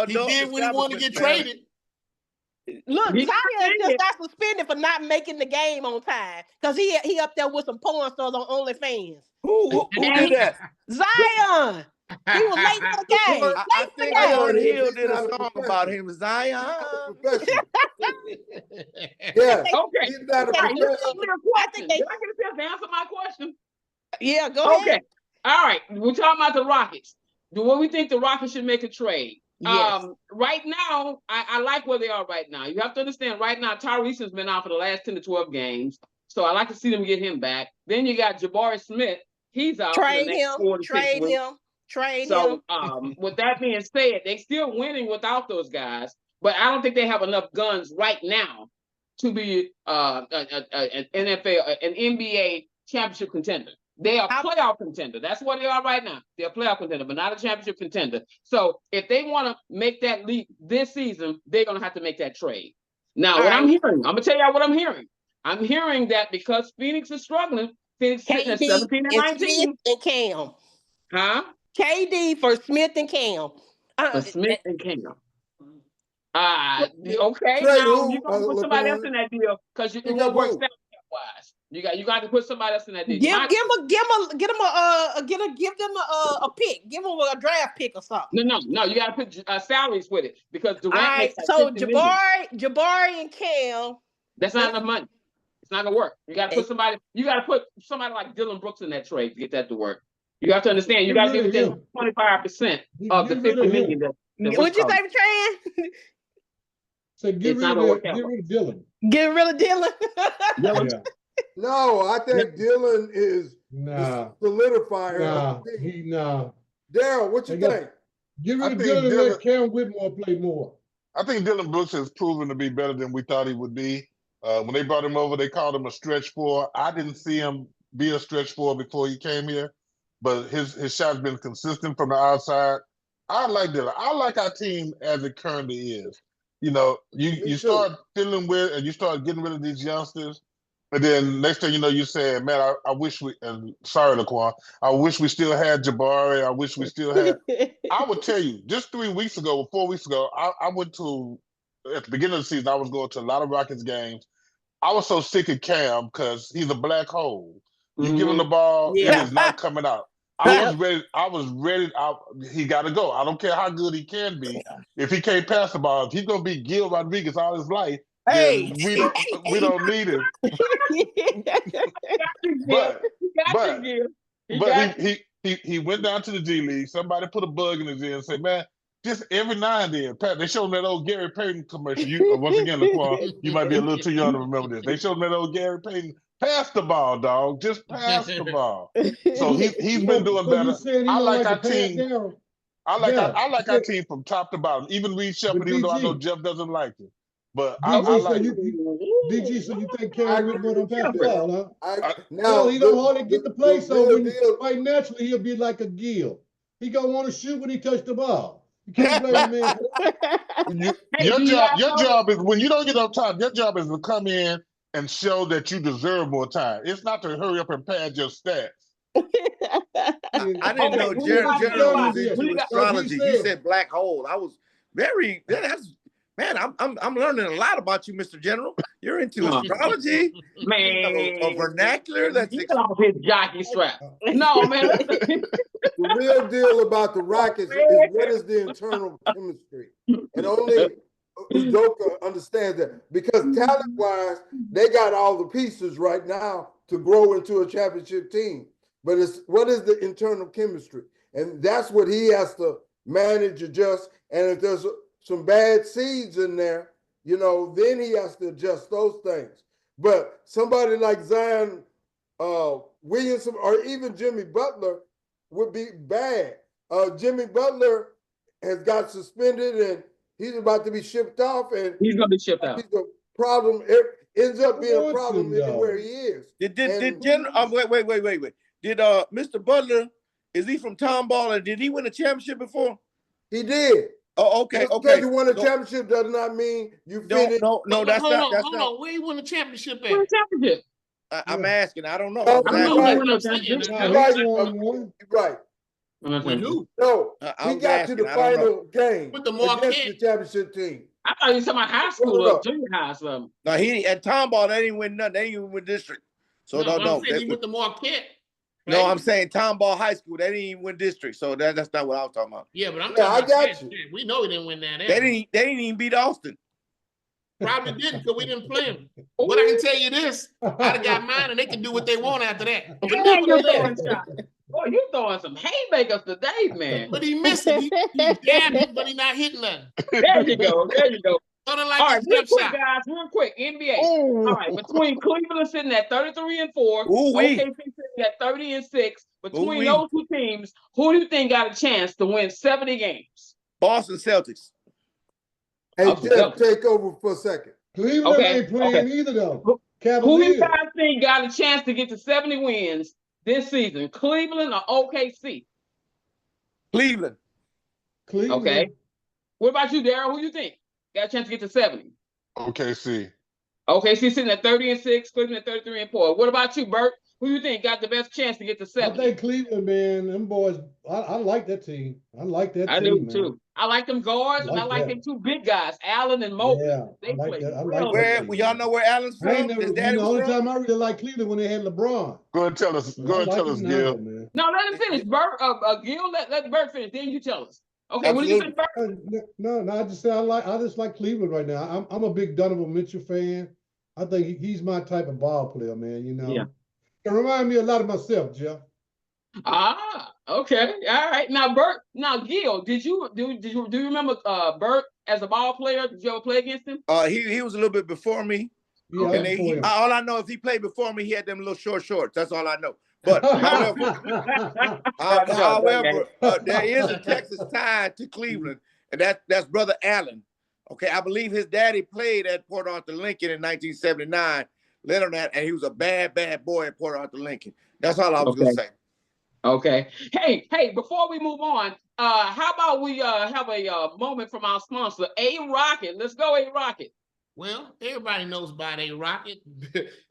He adult did when he wanted to get establishments, man. traded. Look, He Zion did. just got suspended for not making the game on time because he up there with some porn stars on OnlyFans. Who did that? Zion, he was late for the game. I Late for the think game. Lauren He's Hill did a not a song professional. about him, Zion. Professional. Yes. Okay. He's not a All right, Let me professional. ask you a I question. think they- Did I get a chance to answer my question? Yeah, go Okay. ahead. All right. We're talking about the Rockets. Do we think the Rockets should make a trade? Yes. Right now, I like where they are right now. You have to understand, right now, Tyrese has been out for the last 10 to 12 games. So I like to see them get him back. Then you got Jabari Smith. He's out for the Trade next him. 4 to 6 Trade weeks. him. Trade So him. with that being said, they still winning without those guys, but I don't think they have enough guns right now to be an NFL, an NBA championship contender. They are playoff contender. That's what they are right now. They're a playoff contender, but not a championship contender. So if they want to make that leap this season, they're going to have to make that trade. Now, what I'm hearing, I'm going to tell y'all what I'm hearing. I'm hearing that because Phoenix is struggling, Phoenix sitting at KD 17 and 19. Smith and Cam. Huh? KD for Smith and Cam. For Smith and Cam. Okay. Trade Now who, you're gonna put somebody else Laquan? in that deal because it Pick won't up work who? salary wise. You got to put somebody else in that deal. Give them a pick. Give them a draft pick or something. No. You got to put salaries with it because Durant All right. makes like So $50 million. Jabari and Cam. That's not enough money. It's not gonna work. You got to put somebody. You got to put somebody like Dylan Brooks in that trade to get that to work. You have to understand. You got to give them 25% of the $50 million. What'd you say, Tran? So get rid of Dylan. Get rid of Dylan. Yeah. No, I think Dylan is Nah. the solidifier. Nah. Daryl, what you think? Get rid of think Dylan and Dylan- let Cam Whitmore play more. I think Dylan Brooks has proven to be better than we thought he would be. When they brought him over, they called him a stretch four. I didn't see him be a stretch four before he came here, but his shot's been consistent from the outside. I like Dylan. I like our team as it currently is. You know, you start dealing with and you start getting rid of these youngsters, and then next thing you know, you saying, "Man, I wish we." And sorry, Laquan, I wish we still had Jabari. I wish we still had. I would tell you, just 3 weeks ago, 4 weeks ago, I went to at the beginning of the season. I was going to a lot of Rockets games. I was so sick of Cam because he's a black hole. You give him the ball, it is not coming out. I was ready. He got to go. I don't care how good he can be. If he can't pass the ball, if he's gonna be Gil Rodriguez all his life, then we don't need him. But he went down to the G League. Somebody put a bug in his ear and said, "Man, just every now and then, Pat." They showed him that old Gary Payton commercial. Once again, Laquan, you might be a little too young to remember this. They showed him that old Gary Payton. Pass the ball, dog. Just pass the ball. So he's been doing better. I like our team. I like our team from top to bottom. Even Reed Shepherd, even though I know Jeff doesn't like it. But I like it. DG, so you think Cam Whitmore don't pass the ball, huh? Now he don't hardly get the play, so quite naturally he'll be like a Gil. He gonna want to shoot when he touch the ball. You can't blame the man. Your job is when you don't get up top. Your job is to come in and show that you deserve more time. It's not to hurry up and pad your stats. I didn't know General was into astrology. He said black hole. I was very. I'm learning a lot about you, Mr. General. You're into astrology, man. A vernacular. That's off his jockey strap. No, man. The real deal about the Rockets is what is the internal chemistry, and only Udoka understands that because talent-wise, they got all the pieces right now to grow into a championship team. But it's what is the internal chemistry, and that's what he has to manage, adjust. And if there's some bad seeds in there, then he has to adjust those things. But somebody like Zion Williamson or even Jimmy Butler would be bad. Jimmy Butler has got suspended and he's about to be shipped off, and He's gonna be shipped out. he's a problem. It ends up being a wants problem him, anywhere though. he is. Did And- General? Wait. Did Mr. Butler? Is he from Tomball? And did he win a championship before? He did. Oh, okay, Just okay. because you won a No, championship does not mean you No, finished. no, that's hold not. on, hold on. Where he won the championship Win a at? championship. I'm asking. I don't know. No, I don't know. Right. He won a I'm saying. championship. Nah, Right. he won one. Right. With who? No, I he was got to the asking, I don't final game With the against Marquette. the championship team. I thought you were talking about high school No. or junior high or something. No, he at Tomball. They didn't win nothing. They didn't even win district. So No, no. I'm saying he went to Marquette. No, right? I'm saying Tomball High School. They didn't even win district. So that's not what I was talking about. Yeah, but I'm Yeah, I talking about got that. you. We know he didn't win that. They didn't even beat Austin. Probably didn't because we didn't play him. But I can tell you this: I'd have got mine, and they can do what they want after that. But Man, you're nevertheless, throwing shots. Boy, you throwing some haymakers today, man. but he missed it. He jabbed it, but he not hitting nothing. There you go. There you go. Sort of like All right, his real jump quick, shot. guys. Real quick. NBA. All right, between Cleveland sitting at 33-4, Ooh-wee. OKC sitting at 30-6. Between Ooh-wee. those two teams, who do you think got a chance to win 70 games? Boston Celtics. Hey, Okay, Jeff, go. take over for a second. Cleveland Okay, ain't playing either though. Who do Cavaliers. you guys think got a chance to get to 70 wins this season? Cleveland or OKC? Cleveland. Cleveland. Okay. What about you, Darrell? Who do you think got a chance to get to 70? OKC. OKC sitting at 30-6, Cleveland at 33-4. What about you, Bert? Who do you think got the best chance to get to I 70? think Cleveland, man, them boys. I like that team. I like that I team, do man. too. I like them guards, and I Like like that. them two big guys, Allen and Mobley. Yeah, They I like play that. I like well. Where that. y'all know where Allen's I ain't from? never, His you daddy know, was only from? time I really liked Cleveland when they had LeBron. Go ahead and tell us. Go ahead and tell us, Gil. Man. No, let him finish. Bert, Gil, let Bert finish. Then you tell us. Okay, what did you say, Bert? No, I just say I just like Cleveland right now. I'm a big Donovan Mitchell fan. I think he's my type of ball player, man. You know, Yeah. It reminds me a lot of myself, Jeff. Ah, okay, all right. Now, Bert. Now, Gil, do you remember Bert as a ball player? Did you ever play against him? He was a little bit before me. Yeah, Okay. And before him. all I know, if he played before me, he had them little short shorts. That's all I know. But however, there is a Texas tie to Cleveland, and that's Brother Allen. Okay, I believe his daddy played at Port Arthur Lincoln in 1979. Let on that, and he was a bad boy at Port Arthur Lincoln. That's all I was gonna say. Okay. Hey, before we move on, how about we have a moment from our sponsor, A-Rocket. Let's go, A-Rocket. Well, everybody knows about A-Rocket.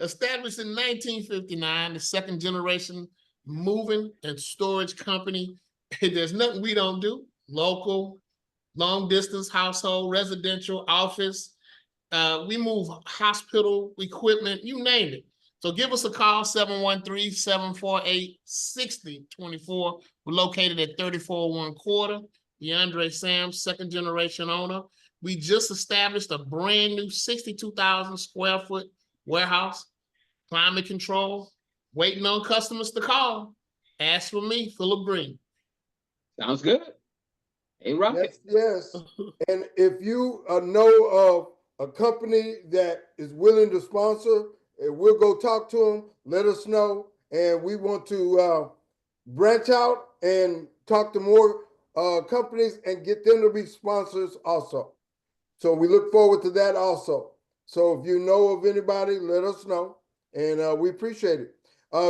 Established in 1959, the second generation moving and storage company. There's nothing we don't do. Local, long distance, household, residential, office. We move hospital equipment, you name it. So give us a call, 713-748-6024. We're located at 34 1/4. DeAndre Sams, second generation owner. We just established a brand new 62,000 square foot warehouse, climate control, waiting on customers to call. Ask for me, Philip Green. Sounds good. A-Rocket. Yes. And if you know of a company that is willing to sponsor, we'll go talk to them, let us know. And we want to branch out and talk to more companies and get them to be sponsors also. So we look forward to that also. So if you know of anybody, let us know. And we appreciate it.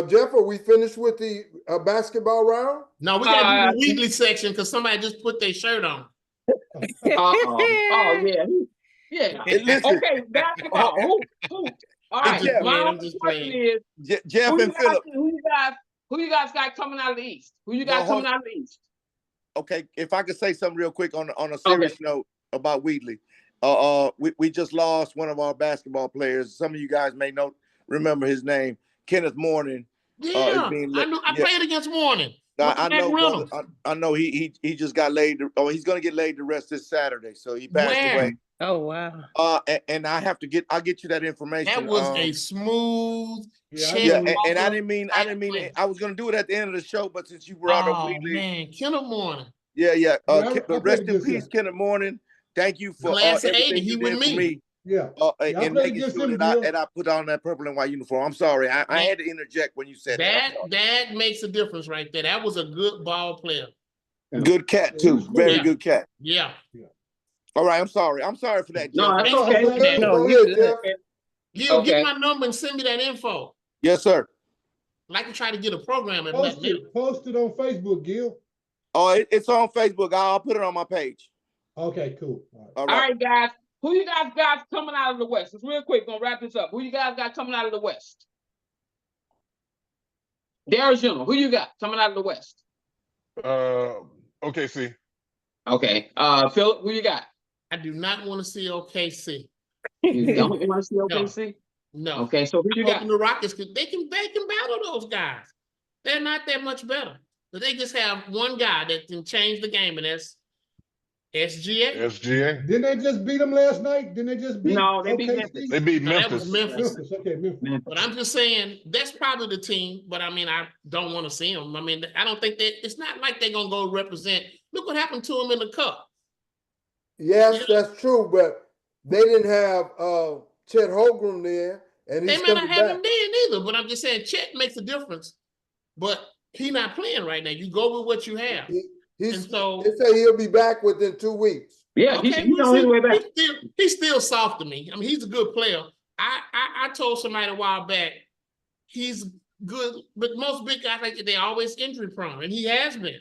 Jeff, are we finished with the basketball round? No, we got to do the Wheatley section because somebody just put their shirt on. Oh, yeah. Yeah. Listen. Okay, basketball. Who? All right. Jeff, My man, I'm only just question playing. is, Jeff and Philip. who you guys got coming out of the East? Who you got coming out of the East? Okay, if I could say something real quick on a serious note about Wheatley. We just lost one of our basketball players. Some of you guys may remember his name, Kenneth Morning. Yeah, I played against Morning. I know, brother, I know he just got laid. He's gonna get laid to rest this Saturday. So he passed away. Oh wow. And I'll get you that information. That was a smooth. And I didn't mean it. I was gonna do it at the end of the show, but since you brought up Wheatley, man, Kenneth Morning. Yeah. I Rest in peace, Kenneth Morning. Thank you for everything you did for me. Yeah. And making sure that I put on that purple and white uniform. I'm sorry. I had to interject when you said that. That makes a difference right there. That was a good ball player. Good cat too. Very Yeah. good cat. Yeah. All right, I'm sorry. I'm sorry for that, No, Jeff. that's Thanks okay. for that. No, Go you ahead, good. Jeff. Gil, Okay. get my number and send me that info. Yes, sir. I'd like to try to get a program at Post that. it on Facebook, Gil. Oh, it's on Facebook. I'll put it on my page. Okay, cool. All right. All All right. right, guys. Who you guys got coming out of the West? It's real quick. Gonna wrap this up. Who you guys got coming out of the West? Darrell General. Who you got coming out of the West? OKC. Okay. Philip. Who you got? I do not want to see OKC. You don't want to see OKC? No. Okay. So who you I'm got? hoping the Rockets they can battle those guys. They're not that much better. But they just have one guy that can change the game, and that's SGA. SGA. Didn't they just beat them last night? Didn't they just beat? No, they beat OKC? Memphis. They beat No, that was Memphis. Memphis. Okay, Memphis. But I'm just saying that's probably the team. But I mean, I don't want to see them. I mean, I don't think that it's not like they're gonna go represent. Look what happened to them in the cup. Yes, that's true, but they didn't have Chet Holmgren there, and They he's may not coming have back. him then either. But I'm just saying, Chet makes a difference. But he's not playing right now. You go with what you have. They And so say he'll be back within 2 weeks. Yeah, okay, he's on his way back. he's still soft to me. I mean, he's a good player. I told somebody a while back, he's good, but most big guys like they're always injury prone, and he has been.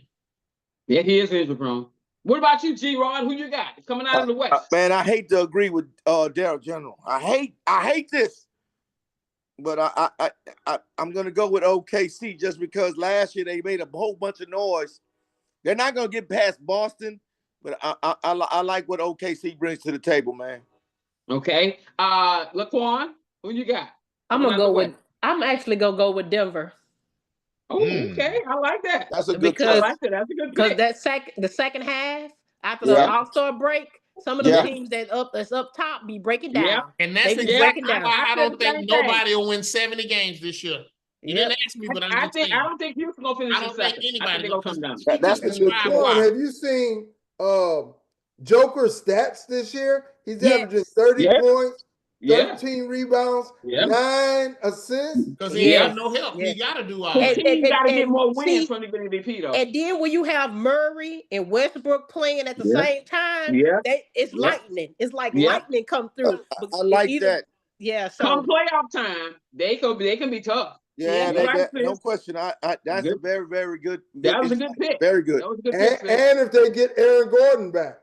Yeah, he is injury prone. What about you, G-Rod? Who you got coming out of the West? Man, I hate to agree with Darrell General. I hate this, but I'm gonna go with OKC just because last year they made a whole bunch of noise. They're not gonna get past Boston, but I like what OKC brings to the table, man. Okay. Laquan, who you got? I'm actually gonna go with Denver. Oh, okay. I like that. That's a good Because- I like that. That's a good Because pick. the second half after the Yeah. All-Star break, some of the Yeah. teams that's up top be breaking down. Yeah. And that's They be exactly breaking down. why I don't I said the think same thing. nobody will win 70 games this year. You Yep. didn't ask me, but I'm I just think saying. I don't think Houston gonna finish I in don't think second. I anybody think they're gonna come gonna down. come. That's Just the describe Laquan, why. have you seen Joker's stats this year? He's Yes. averaging 30 Yeah. points, Yeah. 13 rebounds, Yeah. 9 assists. Because he Yes. got no help. Yes. He got to do all And- that. Teams got to get more see, wins from the MVP though. And then when you have Murray and Westbrook playing at the Yeah. same time, Yeah. it's Yeah. lightning. It's like Yeah. lightning come through. I like that. Yeah. Come So playoff time, they can be tough. Yeah, Yeah. no question. That's Good. a very, very good. That was a good pick. Very good. That was a good pick. Phil. And if they get Aaron Gordon back.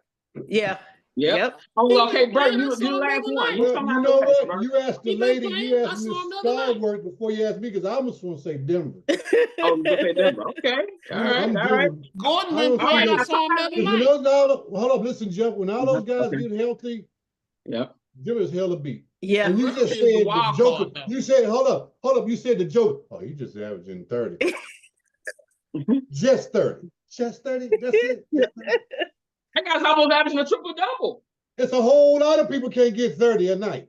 yeah. Yep. Yep. Oh, okay, Bert, Man, you I saw him last the one. other You Well, come you out know the West, what? Bert. You asked the He been lady, playing. you I asked saw Miss him the other night. Stallworth before you asked me because I almost want to say Denver. Oh, you say Denver. Okay. All right. I'm All right. Denver. Gordon I been don't playing. see I those- saw him the other Because when night. hold up, listen, Jeff. When all those guys Okay. get healthy, Yep. Denver's hella beat. Yeah. And you Murray just is the said the wild Joker. card, though. You said, hold up. You said the Joker. Oh, he just averaging 30. Just 30. Just 30. That's it. That guy's almost averaging a triple double. It's a whole lot of people can't get 30 a night.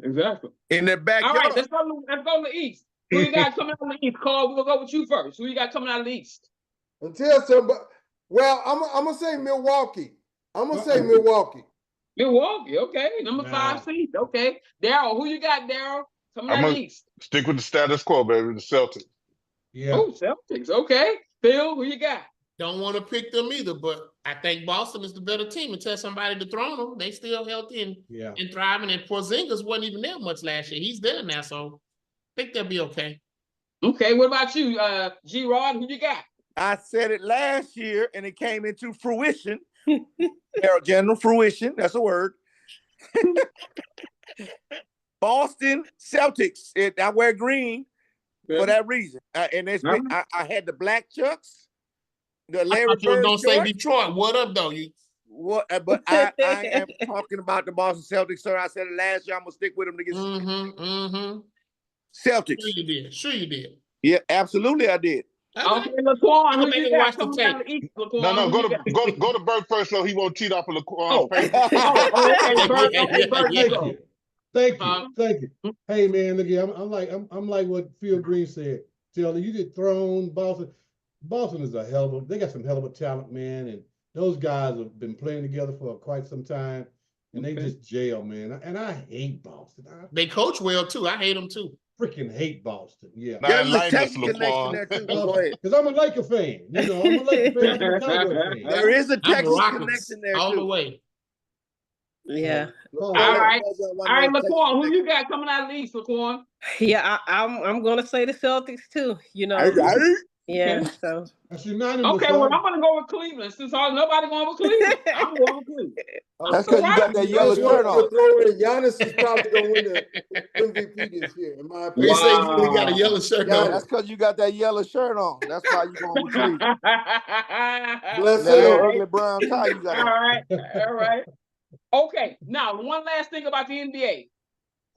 Exactly. In their All backyard. right, let's go to the East. Who you got coming out of the East? Carl, we'll go with you first. Who you got coming out of the East? Until somebody, well, I'm gonna say Milwaukee. Milwaukee, okay. Number Nah. 5 seed. Okay. Darrell, who you got, Darrell? Coming I'm out of a- the East. Stick with the status quo, baby. The Celtics. Yeah. Oh, Celtics. Okay. Phil, who you got? Don't want to pick them either, but I think Boston is the better team. Until somebody to throw them, they still healthy Yeah. and thriving. And Porzingis wasn't even there much last year. He's there now, so I think they'll be okay. Okay, what about you, G-Rod? Who you got? I said it last year, and it came into fruition. Darrell General, fruition. That's a word. Boston Celtics. I wear green for that reason. And it's been, I had the black Chucks, the I Larry thought you were Bird gonna say shorts. Detroit. What up, though? What? But I am talking about the Boston Celtics, sir. I said it last year. I'm gonna stick with them to get Celtics. Sure you did. Sure you did. Yeah, absolutely, I did. Okay, Laquan, who Go back you and got watch the coming tape. out of the East? Laquan, No, who go you to got? go to Bert first, so he won't cheat off of Oh. Laquan's paper. Okay, Bert. Okay, Bert, you Thank go. you. Thank you. Hey man, look here. I'm like what Phil Green said. Taylor, you get thrown Boston. Boston is they got some hell of a talent, man. And those guys have been playing together for quite some time. And they just jail, man. And I hate Boston. They coach well too. I hate them too. freaking hate Boston. Yeah. Nah, There's a enlighten us, Texas connection there Laquan. too. But go ahead. Because I'm a Laker fan. You know, I'm a Laker fan. I'm a Cowboy fan. There is a I'm Texas Rockets connection there all the too. way. Yeah. All All right. One All right, more Texas Laquan, who connection. you got coming out of the East, Laquan? Yeah, I'm gonna say the Celtics too. You know. Yeah. So. That's unanimous. Okay, well, I'm going to go with Cleveland. Since nobody going with Cleveland, I'm going with Cleveland. That's because you got that yellow shirt on. Throw in Giannis is probably going to win the MVP this year, in my They opinion. say you got a yellow shirt on. That's because you got that yellow shirt on. That's why you going with Cleveland. Bless That little him. ugly brown tie you got All on. right, all right. Okay, now one last thing about the NBA.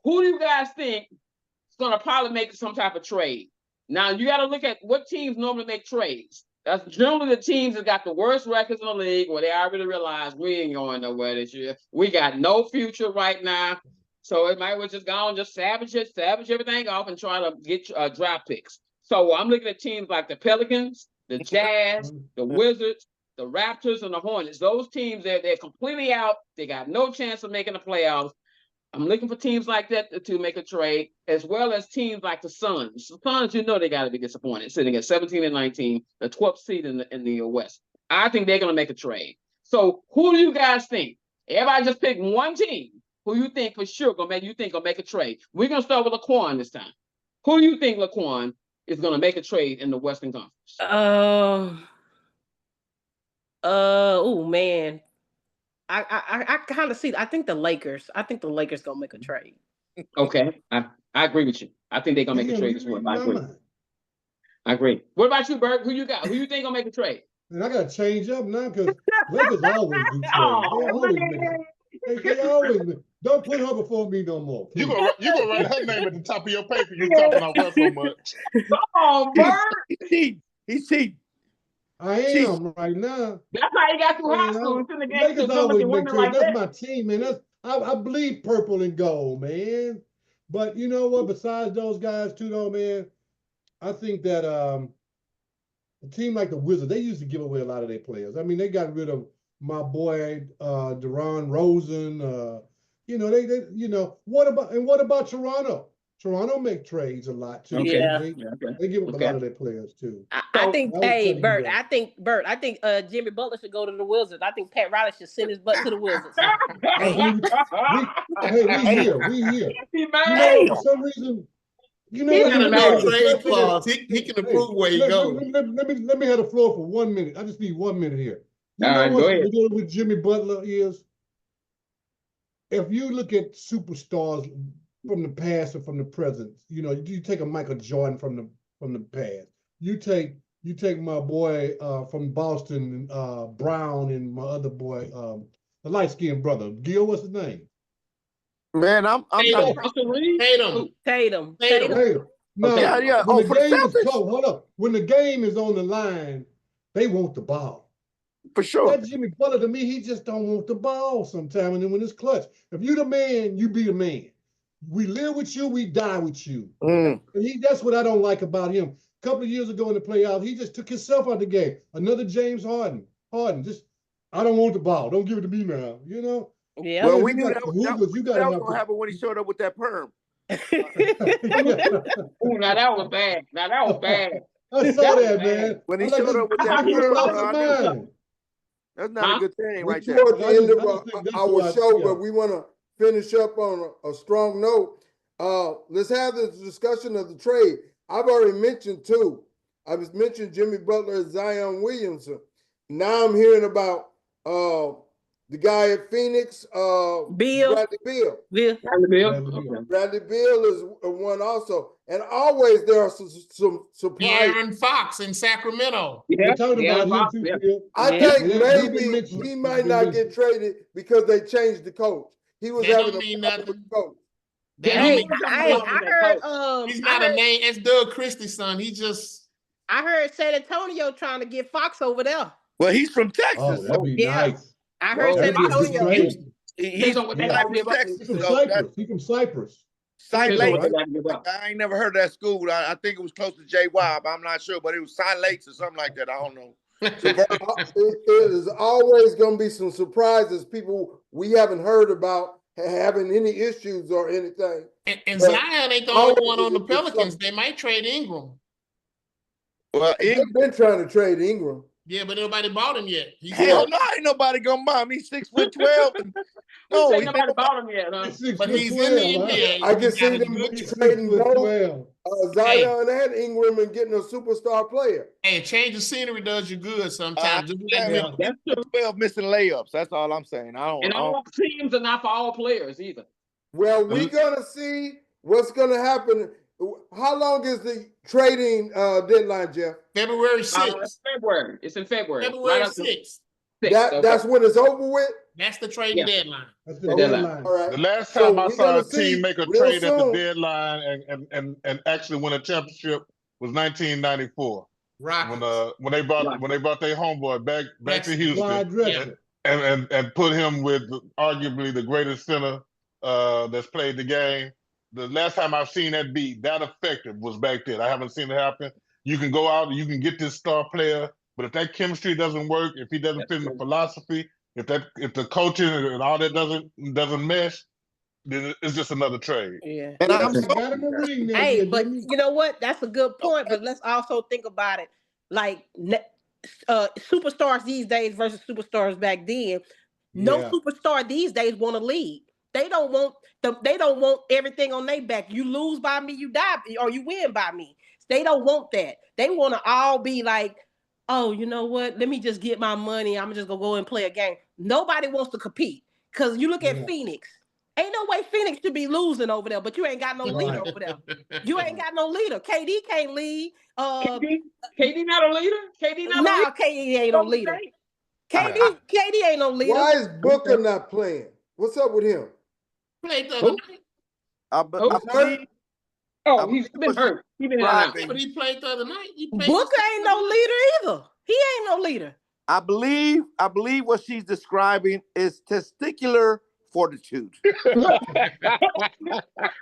Who do you guys think is going to probably make some type of trade? Now you got to look at what teams normally make trades. That's generally the teams that got the worst records in the league, where they already realize we ain't going nowhere this year. We got no future right now, so it might well just go and just savage everything off and try to get draft picks. So I'm looking at teams like the Pelicans, the Jazz, the Wizards, the Raptors, and the Hornets. Those teams, they're completely out. They got no chance of making the playoffs. I'm looking for teams like that to make a trade, as well as teams like the Suns. The Suns, you know, they got to be disappointed, sitting at 17-19, the 12th seed in the West. I think they're going to make a trade. So who do you guys think? Everybody just pick one team who you think for sure gonna make a trade. We're going to start with Laquan this time. Who do you think, Laquan, is going to make a trade in the Western Conference? Oh man. I kind of see. I think the Lakers. I think the Lakers gonna make a trade. Okay, I agree with you. I think they're gonna make a trade as well. I agree. What about you, Bert? Who you got? Who you think gonna make a trade? And I gotta change up now because Lakers always do trades. They always make. Don't put her before me no more. You gonna write her name at the top of your paper. You talking about her so much. Oh, Bert! He's cheating. I am right now. That's how he got through high school. It's in the game. Lakers always make trades. That's my team, man. I bleed purple and gold, man. But you know what? Besides those guys too, though, man, I think that a team like the Wizards, they used to give away a lot of their players. I mean, they got rid of my boy DeRozan Rosen. You know, what about Toronto? Toronto make trades a lot too. Yeah. They give up a lot of their players too. I think, Bert, I think Jimmy Butler should go to the Wizards. I think Pat Riley should send his butt to the Wizards. We here. You know, for some reason, you know, he got a no trade clause. He can approve where he goes. Let me have the floor for 1 minute. I just need 1 minute here. You All know right, what's go ahead. good with Jimmy Butler is, if you look at superstars from the past and from the present, you know, you take a Michael Jordan from the past. You take my boy from Boston, Brown, and my other boy, the light-skinned brother, Gil. What's his name? Man, I'm Tatum. No, yeah. When the For game the is Celtics, close, hold up. When the game is on the line, they want the ball. for sure. That Jimmy Butler, to me, he just don't want the ball sometimes. And then when it's clutch, if you the man, you be the man. We live with you, we die with you. And that's what I don't like about him. A couple of years ago in the playoffs, he just took himself out of the game. Another James Harden. I don't want the ball. Don't give it to me now. You know? Yeah. Well, we knew that was going to happen when he showed up with that perm. Ooh, now that was bad. I saw that, man. When he showed up with that perm, that's not a good thing right there. Toward the end of our show, but we want to finish up on a strong note. Let's have this discussion of the trade. I've already mentioned two. I was mentioned Jimmy Butler and Zion Williamson. Now I'm hearing about the guy at Phoenix, Bradley Beal. Bradley Beal is one also. And always there are some surprises. Aaron Fox in Sacramento. I think maybe he might not get traded because they changed the coach. He was having a problem with the coach. I heard he's not a name. It's Doug Christie's son. I heard San Antonio trying to get Fox over there. Well, he's from Texas. Oh, that'd be nice. I heard San Antonio. He's from Texas. He's from Cyprus. Side Lakes. I ain't never heard of that school. I think it was close to J-Wob. I'm not sure, but it was Side Lakes or something like that. I don't know. It is always going to be some surprises. People we haven't heard about having any issues or anything. And But Zion ain't the how only one on the is it Pelicans. something? They might trade Ingram. Well, They've been trying to trade Ingram. Yeah, but nobody bought him yet. He's hell hurt. no, ain't nobody gonna buy him. He's 6'12". Who No, say he nobody bought him yet, huh? He's 6 But foot he's in the 12, huh? NBA. I can He's see got a them good He's trading 6 foot both 12. Zion and Ingram and getting a superstar player. Hey, change the scenery does you good sometimes. Just like understand Bill. him. He's 12 missing layups. That's all I'm saying. I And don't. all teams are not for all players either. Well, we're gonna see what's gonna happen. How long is the trading deadline, Jeff? February It's 6th. February. It's in February. February Right up to 6th. 6th. Okay. That's when it's over with. That's the trading Yeah. deadline. That's the Okay. deadline. All right. The last So time I we're saw a gonna see team make a real trade at the soon. deadline and actually win a championship was 1994 Rockets. when they brought their homeboy back to Houston Clyde Drexler. and put him with arguably the greatest center that's played the game. The last time I've seen that be that effective was back then. I haven't seen it happen. You can go out and you can get this star player, but if that chemistry doesn't work, if he doesn't fit in the philosophy, if the coaching and all that doesn't mesh, then it's just another trade. Yeah. And I'm He so got him a ring that Hey, year, but didn't he? you know what? That's a good point. But let's also think about it. Like superstars these days versus superstars back then. No Yeah. superstar these days want to lead. They don't want everything on their back. You lose by me, you die, or you win by me. They don't want that. They want to all be like, oh, you know what? Let me just get my money. I'm just gonna go and play a game. Nobody wants to compete. Because you look at Yeah. Phoenix. Ain't no way Phoenix should be losing over there, but you ain't got no leader Right. over there. You ain't got no leader. KD can't lead. KD not a leader? KD not a leader? Nah, KD ain't no leader. KD ain't no leader. Why is Booker not playing? What's up with him? Played the other night. I believe Oh, he's been hurt. He's been in and out. driving. But he played the other night. He played Booker ain't no leader either. He ain't no leader. I believe what she's describing is testicular fortitude. Well,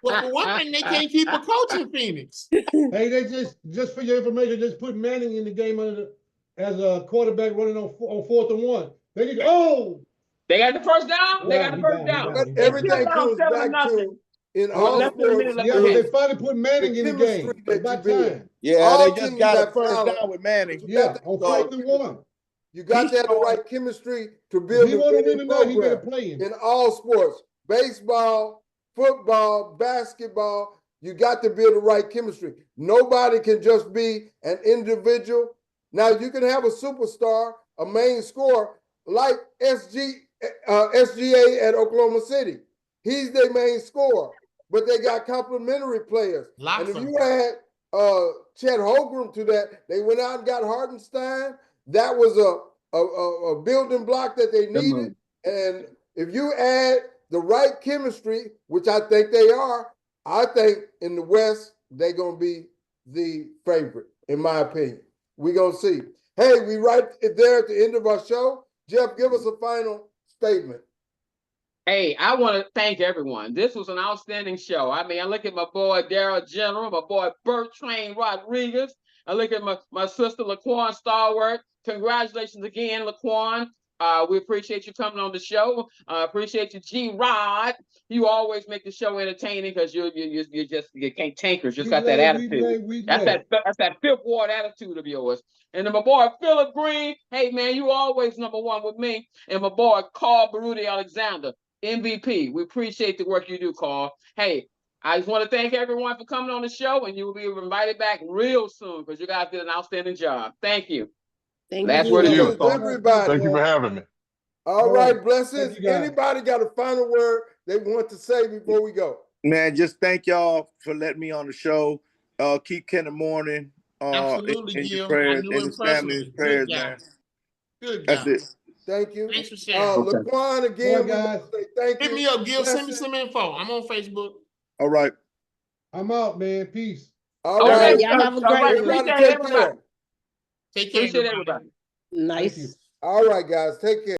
for one thing, they can't keep a coach in Phoenix. Hey, they just for your information, just put Manning in the game as a quarterback running on 4th and 1. They need They got the first down. They Yeah, got the he first down, down. he But down. everything down comes 7-0. back to in With all less than a minute sports. left Yeah, in but the they finally put Manning in the game. chemistry It's that about you build. time. Yeah, All they just teams got a have first talent. down with Manning. Yeah, on 4th and 1. You got to have the right chemistry to build If he a want to win winning tonight, he better program. play him. In all sports, baseball, football, basketball, you got to build the right chemistry. Nobody can just be an individual. Now you can have a superstar, a main scorer like SGA at Oklahoma City. He's their main scorer, but they got complementary players. And if you add Chet Holmgren to that, they went out and got Hartenstein. That was a building block that they needed. And if you add the right chemistry, which I think they are, I think in the West, they're going to be the favorite, in my opinion. We're going to see. Hey, we right there at the end of our show. Jeff, give us a final statement. Hey, I want to thank everyone. This was an outstanding show. I mean, I look at my boy Darrell General, my boy Bert Rodriguez. I look at my sister Laquan Stallworth. Congratulations again, Laquan. We appreciate you coming on the show. Appreciate you, GRod. You always make the show entertaining because you can't tankers. Just got that attitude. That's that fifth ward attitude of yours. And then my boy Philip Green. Hey man, you always number one with me. And my boy Carl Baruti Alexander, MVP. We appreciate the work you do, Carl. Hey, I just want to thank everyone for coming on the show, and you will be invited back real soon because you guys did an outstanding job. Thank you. Last word is yours, Carl. Everybody. Thank you for having me. All right, blessings. you, guys. Anybody got a final word they want to say before we go? Man, just thank y'all for letting me on the show. Keep Ken in the morning. Absolutely, in Gil. your prayers, I knew in him his family, his personally. prayers, Good guy. man. Good That's guy. it. Thank you. Thanks for sharing. Laquan, again, we want to say thank you. Hit me up, Gil. Send me Blessings. some info. I'm on Facebook. All right. I'm out, man. Peace. All right. Y'all have a great right. one. Everybody Appreciate take everybody. care. Take care, Appreciate everybody. everybody. Nice. All right, guys. Take care.